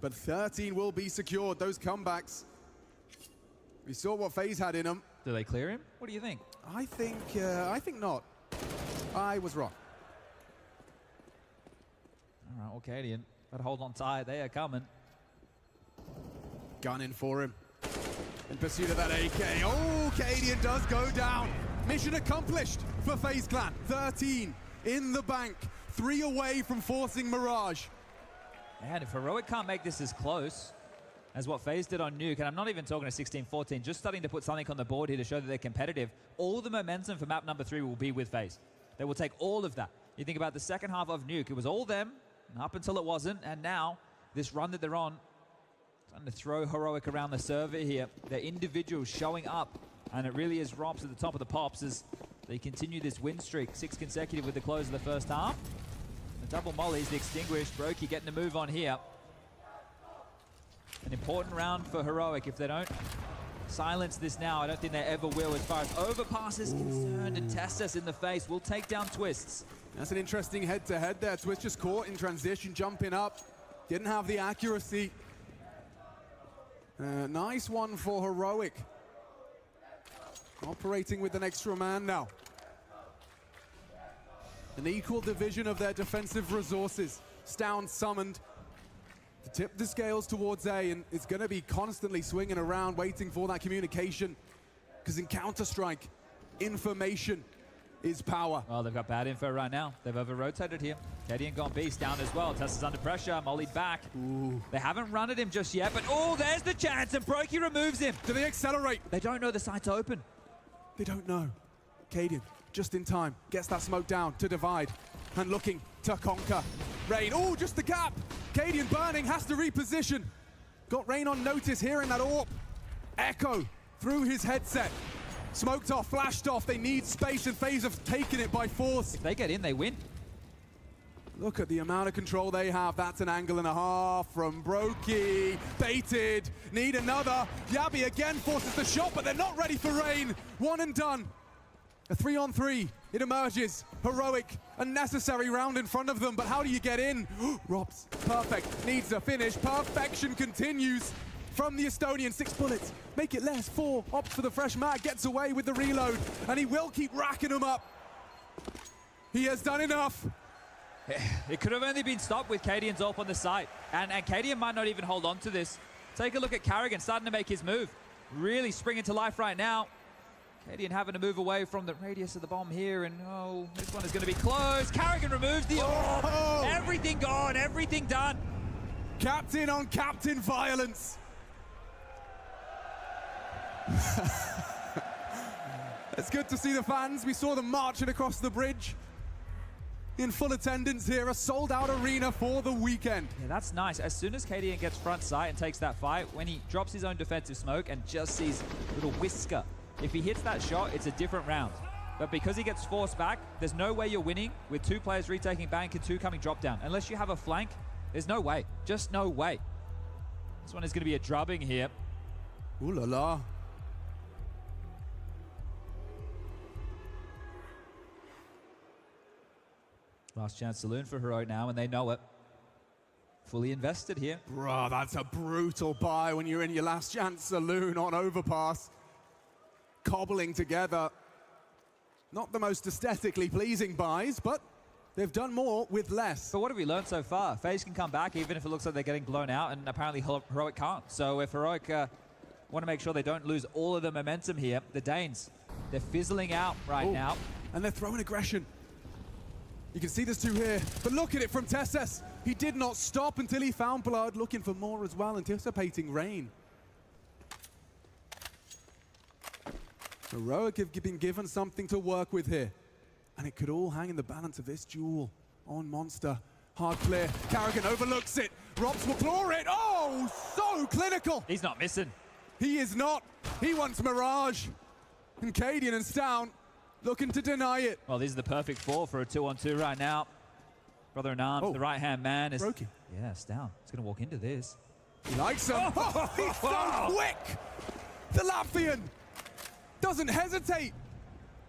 But 13 will be secured, those comebacks. We saw what Faze had in them. Do they clear him? What do you think? I think not. I was wrong. All right, well, 𝐃𝐸𝐬𝐬, better hold on tight. They are coming. Gunning for him. In pursuit of that AK. Oh, 𝐃𝐸𝐬𝐬 does go down. Mission accomplished for FaZe Clan. 13 in the bank. 3 away from forcing Mirage. And if Heroic can't make this as close, as what Faze did on Nuke, and I'm not even talking to 16-14, just starting to put something on the board here to show that they're competitive. All the momentum for map number 3 will be with Faze. They will take all of that. You think about the second half of Nuke, it was all them, up until it wasn't, and now, this run that they're on, trying to throw Heroic around the server here. Their individuals showing up, and it really is ropz at the top of the pops as they continue this win streak, 6 consecutive with the close of the first half. The double mollies, the extinguished, Brokey getting the move on here. An important round for Heroic. If they don't silence this now, I don't think they ever will as far as Overpass is concerned, and Tessus in the face will take down Twists. That's an interesting head-to-head there. Twist just caught in transition, jumping up. Didn't have the accuracy. Nice one for Heroic. Operating with an extra man now. An equal division of their defensive resources. Stound summoned to tip the scales towards A, and it's going to be constantly swinging around, waiting for that communication. Because in Counter-Strike, information is power. Well, they've got bad info right now. They've over-rotated here. 𝐃𝐸𝐬𝐿 gone beast down as well. Tessa's under pressure, mollied back. Ooh. They haven't run at him just yet, but oh, there's the chance, and Brokey removes him. Do they accelerate? They don't know the site's open. They don't know. 𝐃𝐸𝐬𝐿, just in time, gets that smoke down to divide, and looking to conquer. Rain, oh, just the gap. 𝐃𝐸𝐿 burning, has to reposition. Got Rain on notice here in that AWP. Echo through his headset. Smoked off, flashed off, they need space, and Faze have taken it by force. If they get in, they win. Look at the amount of control they have. That's an angle and a half from Brokey. Baited, need another. 𝐃𝐸𝐿 again forces the shot, but they're not ready for Rain. One and done. A 3-on-3, it emerges. Heroic, a necessary round in front of them, but how do you get in? ropz, perfect, needs a finish. Perfection continues from the Estonian. 6 bullets, make it less, 4. Opts for the fresh mag, gets away with the reload, and he will keep racking them up. He has done enough. It could have only been stopped with 𝐃𝐸𝐿's AWP on the site, and 𝐃𝐸𝐿 might not even hold on to this. Take a look at Kraken starting to make his move. Really springing to life right now. 𝐃𝐸𝐿 having to move away from the radius of the bomb here, and oh, this one is going to be close. Kraken removes the AWP. Oh. Everything gone, everything done. Captain on captain violence. It's good to see the fans. We saw them marching across the bridge in full attendance here. A sold-out arena for the weekend. Yeah, that's nice. As soon as 𝐃𝐸𝐿 gets front sight and takes that fight, when he drops his own defensive smoke and just sees a little whisker, if he hits that shot, it's a different round. But because he gets forced back, there's no way you're winning with 2 players retaking bank and 2 coming drop down. Unless you have a flank, there's no way. Just no way. This one is going to be a drubbing here. Ooh la la. Last chance saloon for Heroic now, and they know it. Fully invested here. Bro, that's a brutal buy when you're in your last chance saloon on Overpass. Cobbling together. Not the most aesthetically pleasing buys, but they've done more with less. But what have we learned so far? Faze can come back even if it looks like they're getting blown out, and apparently Heroic can't. So if Heroic want to make sure they don't lose all of the momentum here, the Danes, they're fizzling out right now. And they're throwing aggression. You can see there's 2 here, but look at it from Tessus. He did not stop until he found blood, looking for more as well, anticipating Rain. Heroic have been given something to work with here, and it could all hang in the balance of this duel on Monster. Hard clear, Kraken overlooks it, ropz will claw it, oh, so clinical! He's not missing. He is not, he wants Mirage, and 𝐃𝐸𝐿 and Stound looking to deny it. Well, these are the perfect 4 for a 2-on-2 right now. Brother in arms, the right-hand man is... Brokey. Yeah, Stound. He's going to walk into this. He likes him. Oh, he's so quick! The Latvian doesn't hesitate.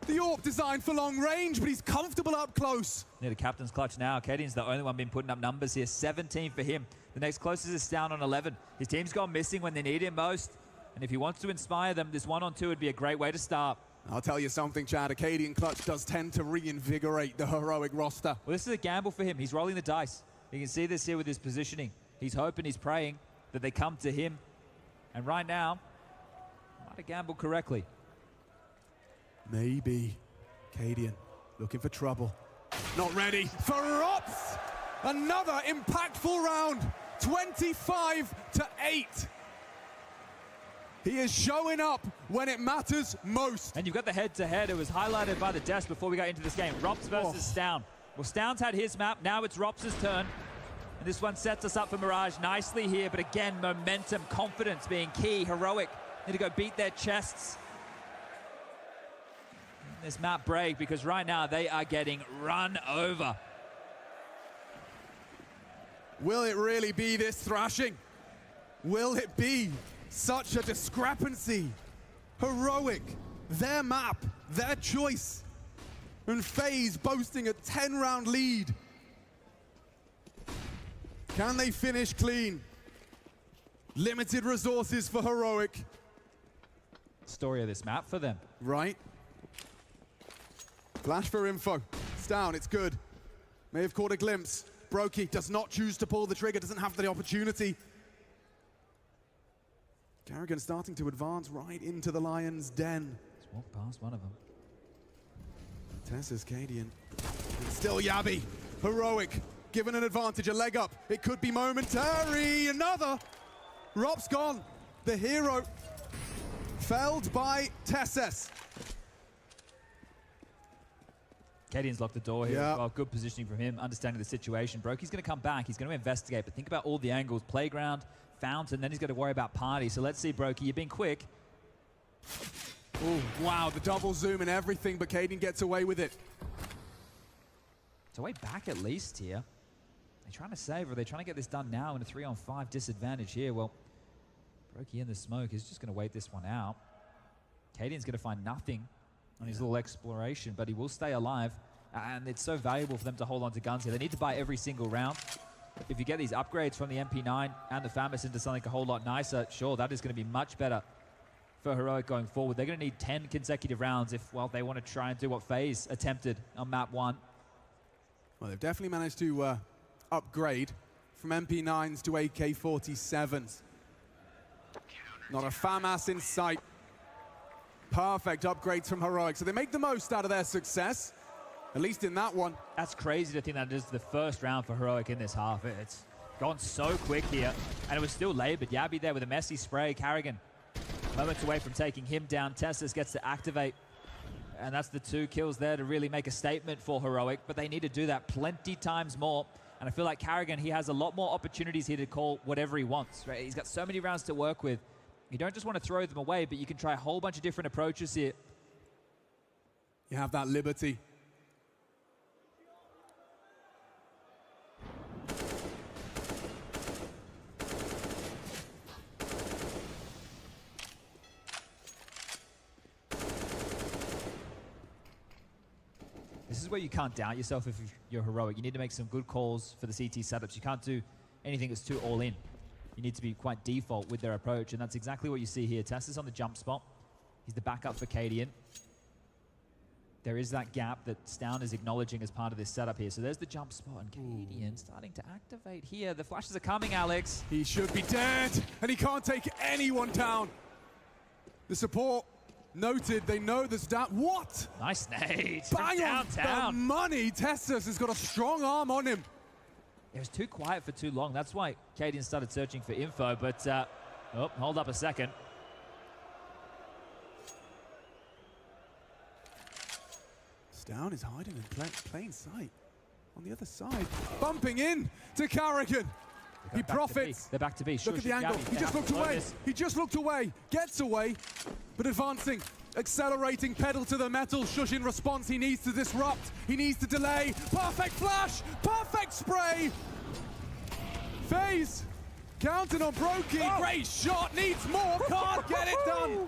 The AWP designed for long range, but he's comfortable up close. Near the captain's clutch now. 𝐃𝐸𝐿's the only one been putting up numbers here. 17 for him. The next closest is Stound on 11. His team's gone missing when they need him most. And if he wants to inspire them, this 1-on-2 would be a great way to start. I'll tell you something, Chad. 𝐃𝐸𝐿 clutch does tend to reinvigorate the Heroic roster. Well, this is a gamble for him. He's rolling the dice. You can see this here with his positioning. He's hoping, he's praying that they come to him. And right now, might have gambled correctly. Maybe. 𝐃𝐸𝐿 looking for trouble. Not ready for ropz. Another impactful round. 25-8. He is showing up when it matters most. And you've got the head-to-head. It was highlighted by the desk before we got into this game. Rops versus Stown. Well, Stown's had his map. Now it's Rops' turn. And this one sets us up for Mirage nicely here. But again, momentum, confidence being key. Heroic need to go beat their chests. This map break, because right now they are getting run over. Will it really be this thrashing? Will it be such a discrepancy? Heroic, their map, their choice. And Faze boasting a 10-round lead. Can they finish clean? Limited resources for Heroic. Story of this map for them. Right. Flash for info. It's down, it's good. May have caught a glimpse. 𝐃𝐸𝐽𝐸 does not choose to pull the trigger, doesn't have the opportunity. 𝐃𝐨𝐬𝐿 starting to advance right into the Lion's den. Just walk past one of them. Tessa's 𝐃𝐸𝐿. And still 𝐿𝐿. Heroic, given an advantage, a leg up. It could be momentary. Another. Rop's gone. The hero felled by Tesses. 𝐃𝐸𝐿's locked the door here. Yeah. Well, good positioning from him, understanding the situation. 𝐵roki's going to come back. He's going to investigate, but think about all the angles. Playground, fountain, then he's got to worry about party. So let's see, 𝐵roki, you've been quick. Oh, wow, the double zoom and everything, but 𝐃𝐸𝐿 gets away with it. It's a way back at least here. They're trying to save, or they're trying to get this done now in a 3-on-5 disadvantage here. Well, 𝐵roki in the smoke is just going to wait this one out. 𝐃𝐸𝐿's going to find nothing on his little exploration, but he will stay alive. And it's so valuable for them to hold on to guns here. They need to buy every single round. If you get these upgrades from the MP9 and the FAMAS into something a whole lot nicer, sure, that is going to be much better for Heroic going forward. They're going to need 10 consecutive rounds if, well, they want to try and do what Faze attempted on map 1. Well, they've definitely managed to upgrade from MP9s to AK-47s. Not a FAMAS in sight. Perfect upgrades from Heroic. So they make the most out of their success, at least in that one. That's crazy to think that this is the first round for Heroic in this half. It's gone so quick here, and it was still labored. 𝐿𝐿 there with a messy spray. 𝐾𝐿𝐴GAN moments away from taking him down. Tesses gets to activate, and that's the 2 kills there to really make a statement for Heroic, but they need to do that plenty times more. And I feel like 𝐾𝐿𝐴GAN, he has a lot more opportunities here to call whatever he wants. Right? He's got so many rounds to work with. You don't just want to throw them away, but you can try a whole bunch of different approaches here. You have that liberty. This is where you can't doubt yourself if you're Heroic. You need to make some good calls for the CT setups. You can't do anything that's too all in. You need to be quite default with their approach, and that's exactly what you see here. Tesses on the jump spot. He's the backup for 𝐾𝐸𝐿. There is that gap that Stown is acknowledging as part of this setup here. So there's the jump spot, and 𝐾𝐸𝐿 starting to activate here. The flashes are coming, Alex. He should be dead, and he can't take anyone down. The support noted, they know the stat. What? Nice nade. Bang on downtown. the money. Tesses has got a strong arm on him. It was too quiet for too long. That's why 𝐾𝐸𝐿 started searching for info, but oh, hold up a second. Stown is hiding in plain sight. On the other side, bumping in to 𝐾𝐿𝐴GAN. He profits. They're back to B. Look at the angle. He just looked away. He just looked away. Gets away, but advancing. Accelerating, pedal to the metal. 𝐒𝐸𝐿 in response. He needs to disrupt. He needs to delay. Perfect flash. Perfect spray. Faze counting on 𝐵roki. Great shot. Needs more. Can't get it done.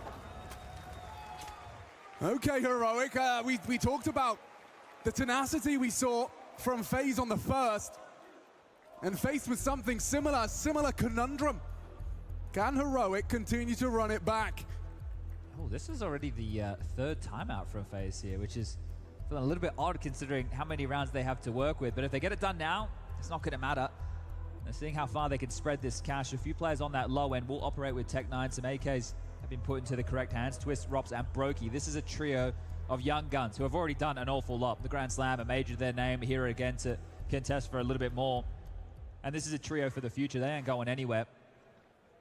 Okay, Heroic. We talked about the tenacity we saw from Faze on the first. And faced with something similar conundrum. Can Heroic continue to run it back? Oh, this is already the 3rd timeout from Faze here, which is feeling a little bit odd considering how many rounds they have to work with. But if they get it done now, it's not going to matter. And seeing how far they can spread this cash, a few players on that low end will operate with Tech9. Some AKs have been put into the correct hands. Twist, Rops, and 𝐵roki. This is a trio of young guns who have already done an awful lot. The Grand Slam, a major their name, here again to contest for a little bit more. And this is a trio for the future. They ain't going anywhere.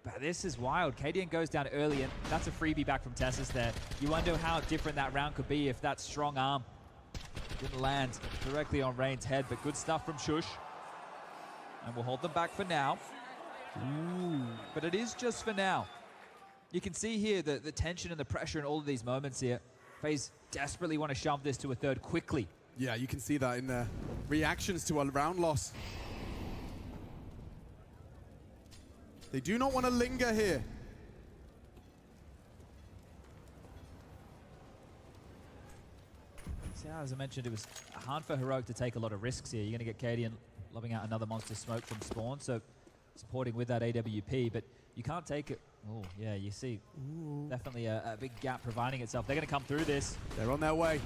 But this is wild. 𝐃𝐸𝐸 goes down early, and that's a freebie back from Tessus there. You wonder how different that round could be if that strong arm didn't land directly on Rain's head, but good stuff from 𝐶𝐸𝐸. And we'll hold them back for now. Ooh. But it is just for now. You can see here the tension and the pressure in all of these moments here. Faze desperately want to shove this to a third quickly. Yeah, you can see that in their reactions to a round loss. They do not want to linger here. So as I mentioned, it was hard for Heroic to take a lot of risks here. You're going to get 𝐃𝐸𝐸 lobbing out another monster smoke from spawn, so supporting with that AWP, but you can't take it. Oh, yeah, you see, definitely a big gap providing itself. They're going to come through this. They're on their way.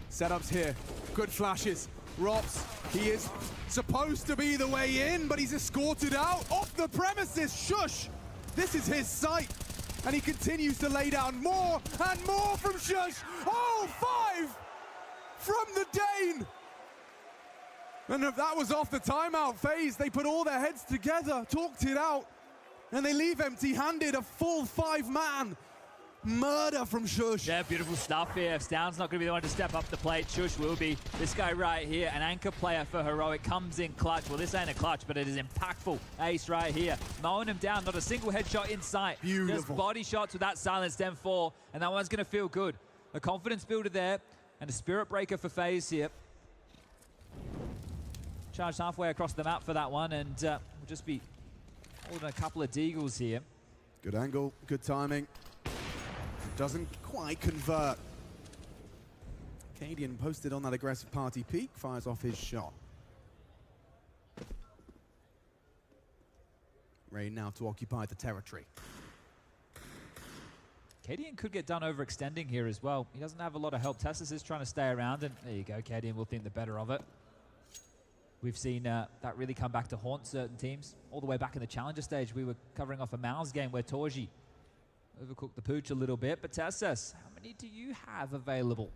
Setups here. Good flashes. ropz, he is supposed to be the way in, but he's escorted out off the premises. 𝐶𝐸𝐸, this is his site. And he continues to lay down more and more from 𝐶𝐸𝐸. Oh, 5 from the Dane. And if that was off the timeout phase, they put all their heads together, talked it out, and they leave empty-handed. A full 5-man murder from 𝐶𝐸𝐸. Yeah, beautiful stuff here. If Stound's not going to be the one to step up the plate, 𝐶𝐸𝐸 will be. This guy right here, an anchor player for Heroic, comes in clutch. Well, this ain't a clutch, but it is impactful. Ace right here, mowing him down. Not a single headshot in sight. Beautiful. Just body shots with that silenced M4, and that one's going to feel good. A confidence builder there, and a spirit breaker for Faze here. Charged halfway across the map for that one, and we'll just be holding a couple of deagles here. Good angle, good timing. Doesn't quite convert. 𝐃𝐸𝐸𝐸 posted on that aggressive party peak, fires off his shot. Rain now to occupy the territory. 𝐃𝐸𝐸𝐸 could get done overextending here as well. He doesn't have a lot of help. Tessus is trying to stay around, and there you go. 𝐃𝐸𝐸𝐸 will think the better of it. We've seen that really come back to haunt certain teams. All the way back in the Challenger stage, we were covering off a Mouse game where 𝐿𝐸𝐸𝐸 overcooked the pooch a little bit. But Tessus, how many do you have available?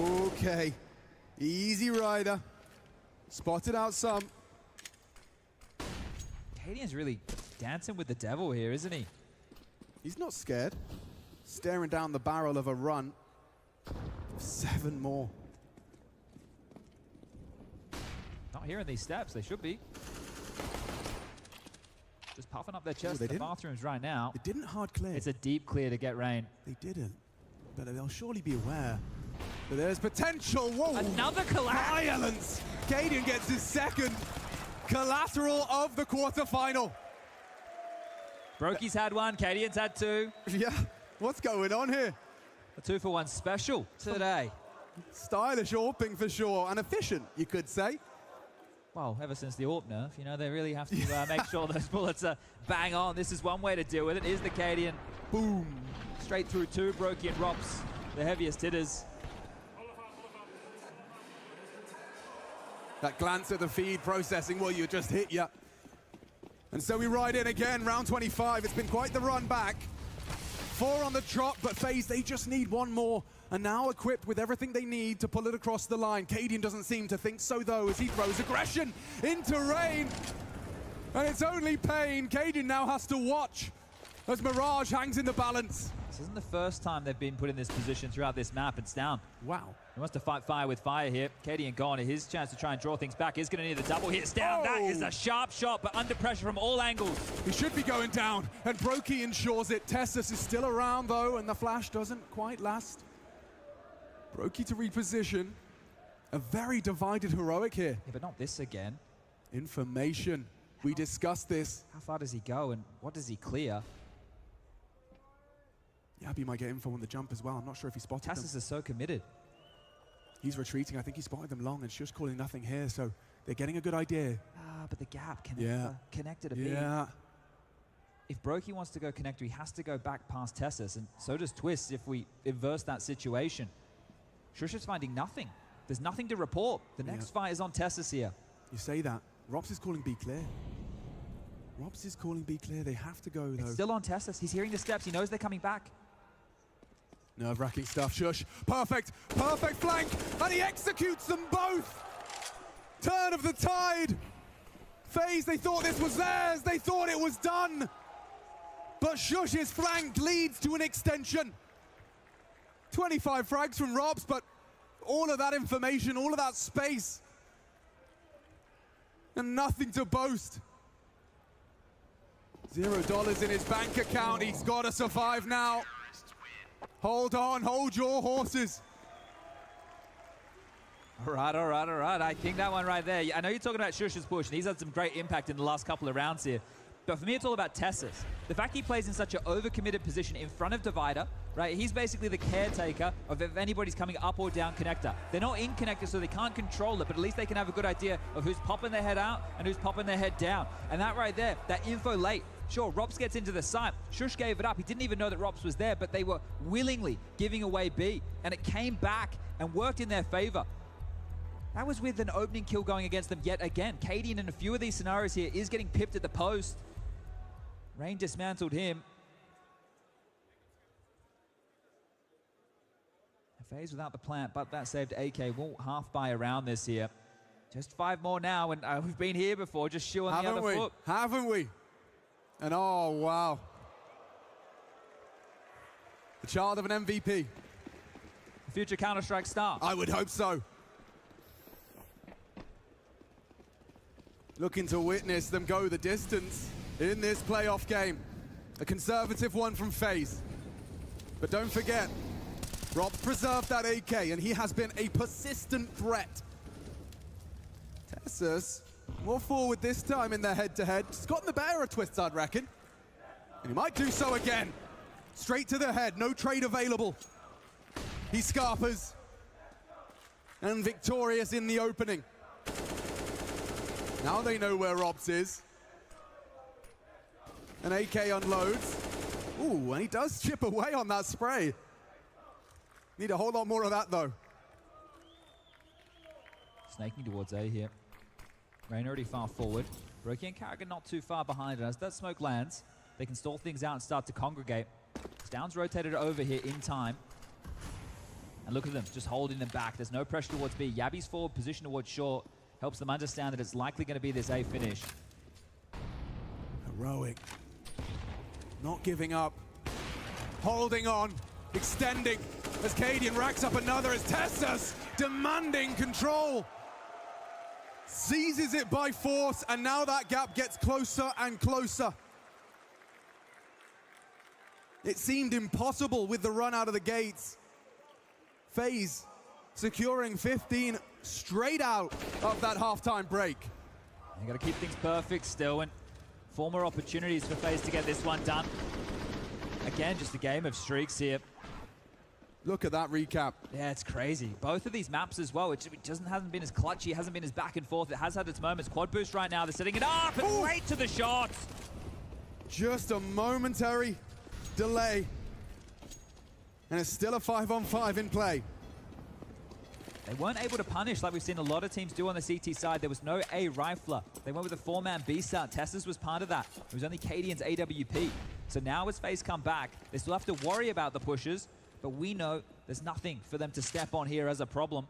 Okay, easy rider. Spotted out some. 𝐃𝐸𝐸𝐸's really dancing with the devil here, isn't he? He's not scared. Staring down the barrel of a run. 7 more. Not hearing these steps, they should be. Just puffing up their chest in the bathrooms right now. They didn't hard clear. It's a deep clear to get Rain. They didn't. But they'll surely be aware that there's potential. Whoa! Another collapse! Violence! 𝐃𝐸𝐸𝐸 gets his second collateral of the quarterfinal. 𝐵roki's had one, 𝐾adian's had 2. Yeah, what's going on here? A 2-for-1 special today. Stylish AWPing for sure, and efficient, you could say. Well, ever since the AWP nerf, you know, they really have to make sure those bullets are bang on. This is one way to deal with it. Here's the 𝐾adian. Boom. Straight through 2, 𝐵roki and ropz, the heaviest hitters. That glance at the feed processing, well, you just hit ya. And so we ride in again, round 25. It's been quite the run back. 4 on the trot, but Faze, they just need 1 more. And now equipped with everything they need to pull it across the line. 𝐾𝐸𝐸𝐸 doesn't seem to think so, though, as he throws aggression into Rain. And it's only pain. 𝐾𝐸𝐸𝐸 now has to watch as Mirage hangs in the balance. This isn't the first time they've been put in this position throughout this map. It's down. Wow. He wants to fight fire with fire here. 𝐾𝐸𝐸𝐸𝐸 gone. His chance to try and draw things back is going to need the double hit. Down. That is a sharp shot, but under pressure from all angles. He should be going down, and 𝐵roki ensures it. Tessus is still around, though, and the flash doesn't quite last. 𝐵roki to reposition. A very divided Heroic here. Yeah, but not this again. Information. We discussed this. How far does he go, and what does he clear? Yabi might get info on the jump as well. I'm not sure if he spotted them. Tessus is so committed. He's retreating. I think he spotted them long, and 𝐶𝐸𝐸𝐸 calling nothing here, so they're getting a good idea. Ah, but the gap connected a bit. Yeah. If 𝐵roki wants to go connector, he has to go back past Tessus, and so does Twist if we inverse that situation. 𝐶𝐸𝐸𝐸's finding nothing. There's nothing to report. The next fight is on Tessus here. You say that. ropz is calling B clear. ropz is calling B clear. They have to go, though. It's still on Tessus. He's hearing the steps. He knows they're coming back. Nerve-wracking stuff. 𝐶𝐸𝐸𝐸. Perfect. Perfect flank. And he executes them both. Turn of the tide. Faze, they thought this was theirs. They thought it was done. But 𝐃𝐸𝐬's flank leads to an extension. 25 frags from Robs, but all of that information, all of that space, and nothing to boast. $0 in his bank account. He's got to survive now. Hold on, hold your horses. All right. I think that one right there. I know you're talking about 𝐃𝐸𝐬's push, and he's had some great impact in the last couple of rounds here. But for me, it's all about Tessus. The fact he plays in such an overcommitted position in front of Divider, right? He's basically the caretaker of if anybody's coming up or down connector. They're not in connector, so they can't control it, but at least they can have a good idea of who's popping their head out and who's popping their head down. And that right there, that info late. Sure, ropz gets into the site. 𝐃𝐸𝐬 gave it up. He didn't even know that ropz was there, but they were willingly giving away B. And it came back and worked in their favor. That was with an opening kill going against them yet again. 𝐃𝐸𝐬 in a few of these scenarios here is getting pipped at the post. Rain dismantled him. Faze without the plant, but that saved AK. Won't half buy around this here. Just 5 more now, and we've been here before, just shoe on the other foot. Haven't we? And oh, wow. The child of an MVP. A future Counter-Strike star. I would hope so. Looking to witness them go the distance in this playoff game. A conservative one from Faze. But don't forget, ropz preserved that AK, and he has been a persistent threat. Tessus, more forward this time in their head-to-head. He's gotten the better of twists, I'd reckon. And he might do so again. Straight to the head, no trade available. He scarpers. And victorious in the opening. Now they know where ropz is. And AK unloads. Ooh, and he does chip away on that spray. Need a whole lot more of that, though. Snaking towards A here. Rain already far forward. Brokey and 𝐃𝐸𝐬𝐿 not too far behind. And as that smoke lands, they can stall things out and start to congregate. Stound's rotated over here in time. And look at them, just holding them back. There's no pressure towards B. Yabby's forward position towards short helps them understand that it's likely going to be this A finish. Heroic. Not giving up. Holding on. Extending. As 𝐃𝐸𝐬𝐿 racks up another as Tessus demanding control. Seizes it by force, and now that gap gets closer and closer. It seemed impossible with the run out of the gates. Faze securing 15 straight out of that halftime break. You got to keep things perfect still, and 4 more opportunities for Faze to get this one done. Again, just a game of streaks here. Look at that recap. Yeah, it's crazy. Both of these maps as well, it hasn't been as clutchy, it hasn't been as back and forth. It has had its moments. Quad boost right now, they're setting it up and right to the shots. Just a momentary delay. And it's still a 5-on-5 in play. They weren't able to punish like we've seen a lot of teams do on the CT side. There was no A rifler. They went with a 4-man B start. Tessus was part of that. It was only 𝐃𝐸𝐬𝐿's AWP. So now as Faze come back, they still have to worry about the pushes, but we know there's nothing for them to step on here as a problem.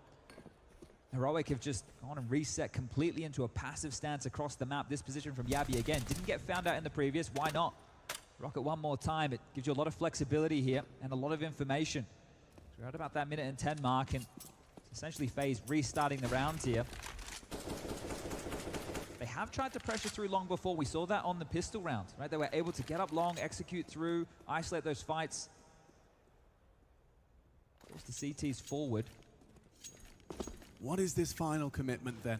Heroic have just gone and reset completely into a passive stance across the map. This position from Yabby again didn't get found out in the previous. Why not? Rocket one more time. It gives you a lot of flexibility here and a lot of information. So we're at about that minute and 10 mark, and essentially Faze restarting the rounds here. They have tried to pressure through long before. We saw that on the pistol round, right? They were able to get up long, execute through, isolate those fights. Force the CTs forward. What is this final commitment then?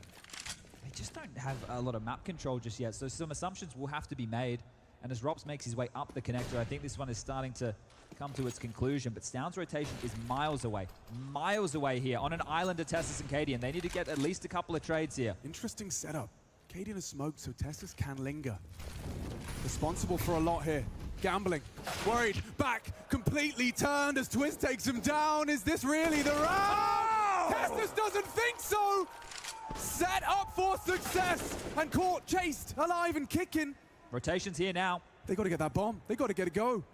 They just don't have a lot of map control just yet, so some assumptions will have to be made. And as ropz makes his way up the connector, I think this one is starting to come to its conclusion. But Stound's rotation is miles away here on an island of Tessus and 𝐃𝐸𝐬𝐿. They need to get at least a couple of trades here. Interesting setup. 𝐃𝐸𝐿 has smoked, so Tessus can linger. Responsible for a lot here. Gambling. Worried. Back. Completely turned as Twist takes him down. Is this really the round? Tessus doesn't think so. Set up for success and caught, chased, alive and kicking. Rotation's here now. They got to get that bomb. They got to get a go.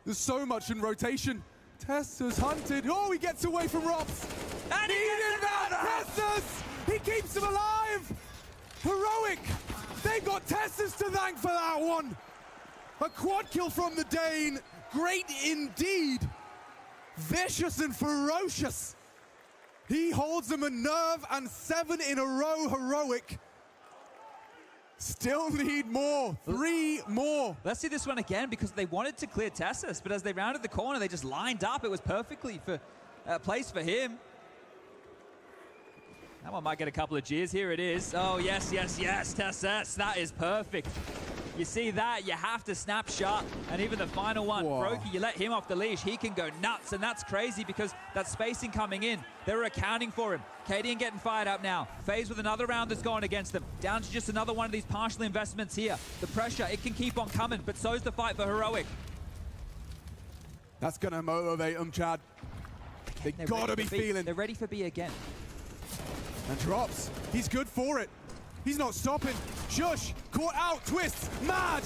There's so much in rotation. Tessus hunted. Oh, he gets away from ropz. And he gets that Tessus. He keeps him alive. Heroic. They They've got Tessus to thank for that one. A quad kill from the Dane. Great indeed. Vicious and ferocious. He holds them a nerve and 7 in a row heroic. Still need more. 3 more. Let's see this one again because they wanted to clear Tessus, but as they rounded the corner, they just lined up. It was perfectly for placed for him. That one might get a couple of cheers. Here it is. Oh, yes, yes, yes, Tessus. That is perfect. You see that, you have to snap shot. And even the final one, 𝐃𝐸𝐬𝐬, you let him off the leash, he can go nuts. And that's crazy because that spacing coming in, they were accounting for him. 𝐃𝐸𝐬𝐬 getting fired up now. Faze with another round that's gone against them. Down to just another one of these partial investments here. The pressure, it can keep on coming, but so's the fight for Heroic. That's going to motivate them, Chad. They got to be feeling. They're ready for B again. And drops. He's good for it. He's not stopping. Shush, caught out, twists, mad,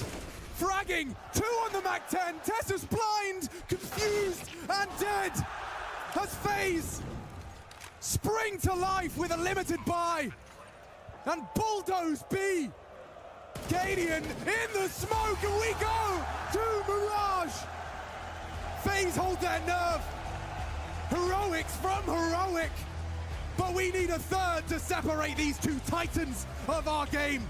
fragging, 2 on the Mac-10. Tessus blind, confused, and dead. As Faze spring to life with a limited buy and bulldoze B. 𝐃𝐸𝐬𝐬 in the smoke, and we go to Mirage. Faze hold their nerve. Heroics from Heroic. But we need a third to separate these 2 titans of our game.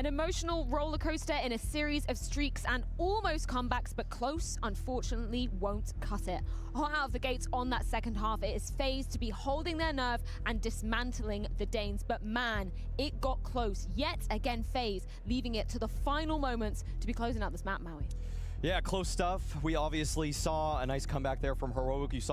An emotional roller coaster in a series of streaks and almost comebacks, but close, unfortunately, won't cut it. Hot out of the gates on that second half, it is Faze to be holding their nerve and dismantling the Danes. But man, it got close. Yet again, Faze leaving it to the final moments to be closing out this map, Maui. Yeah, close stuff. We obviously saw a nice comeback there from Heroic. You saw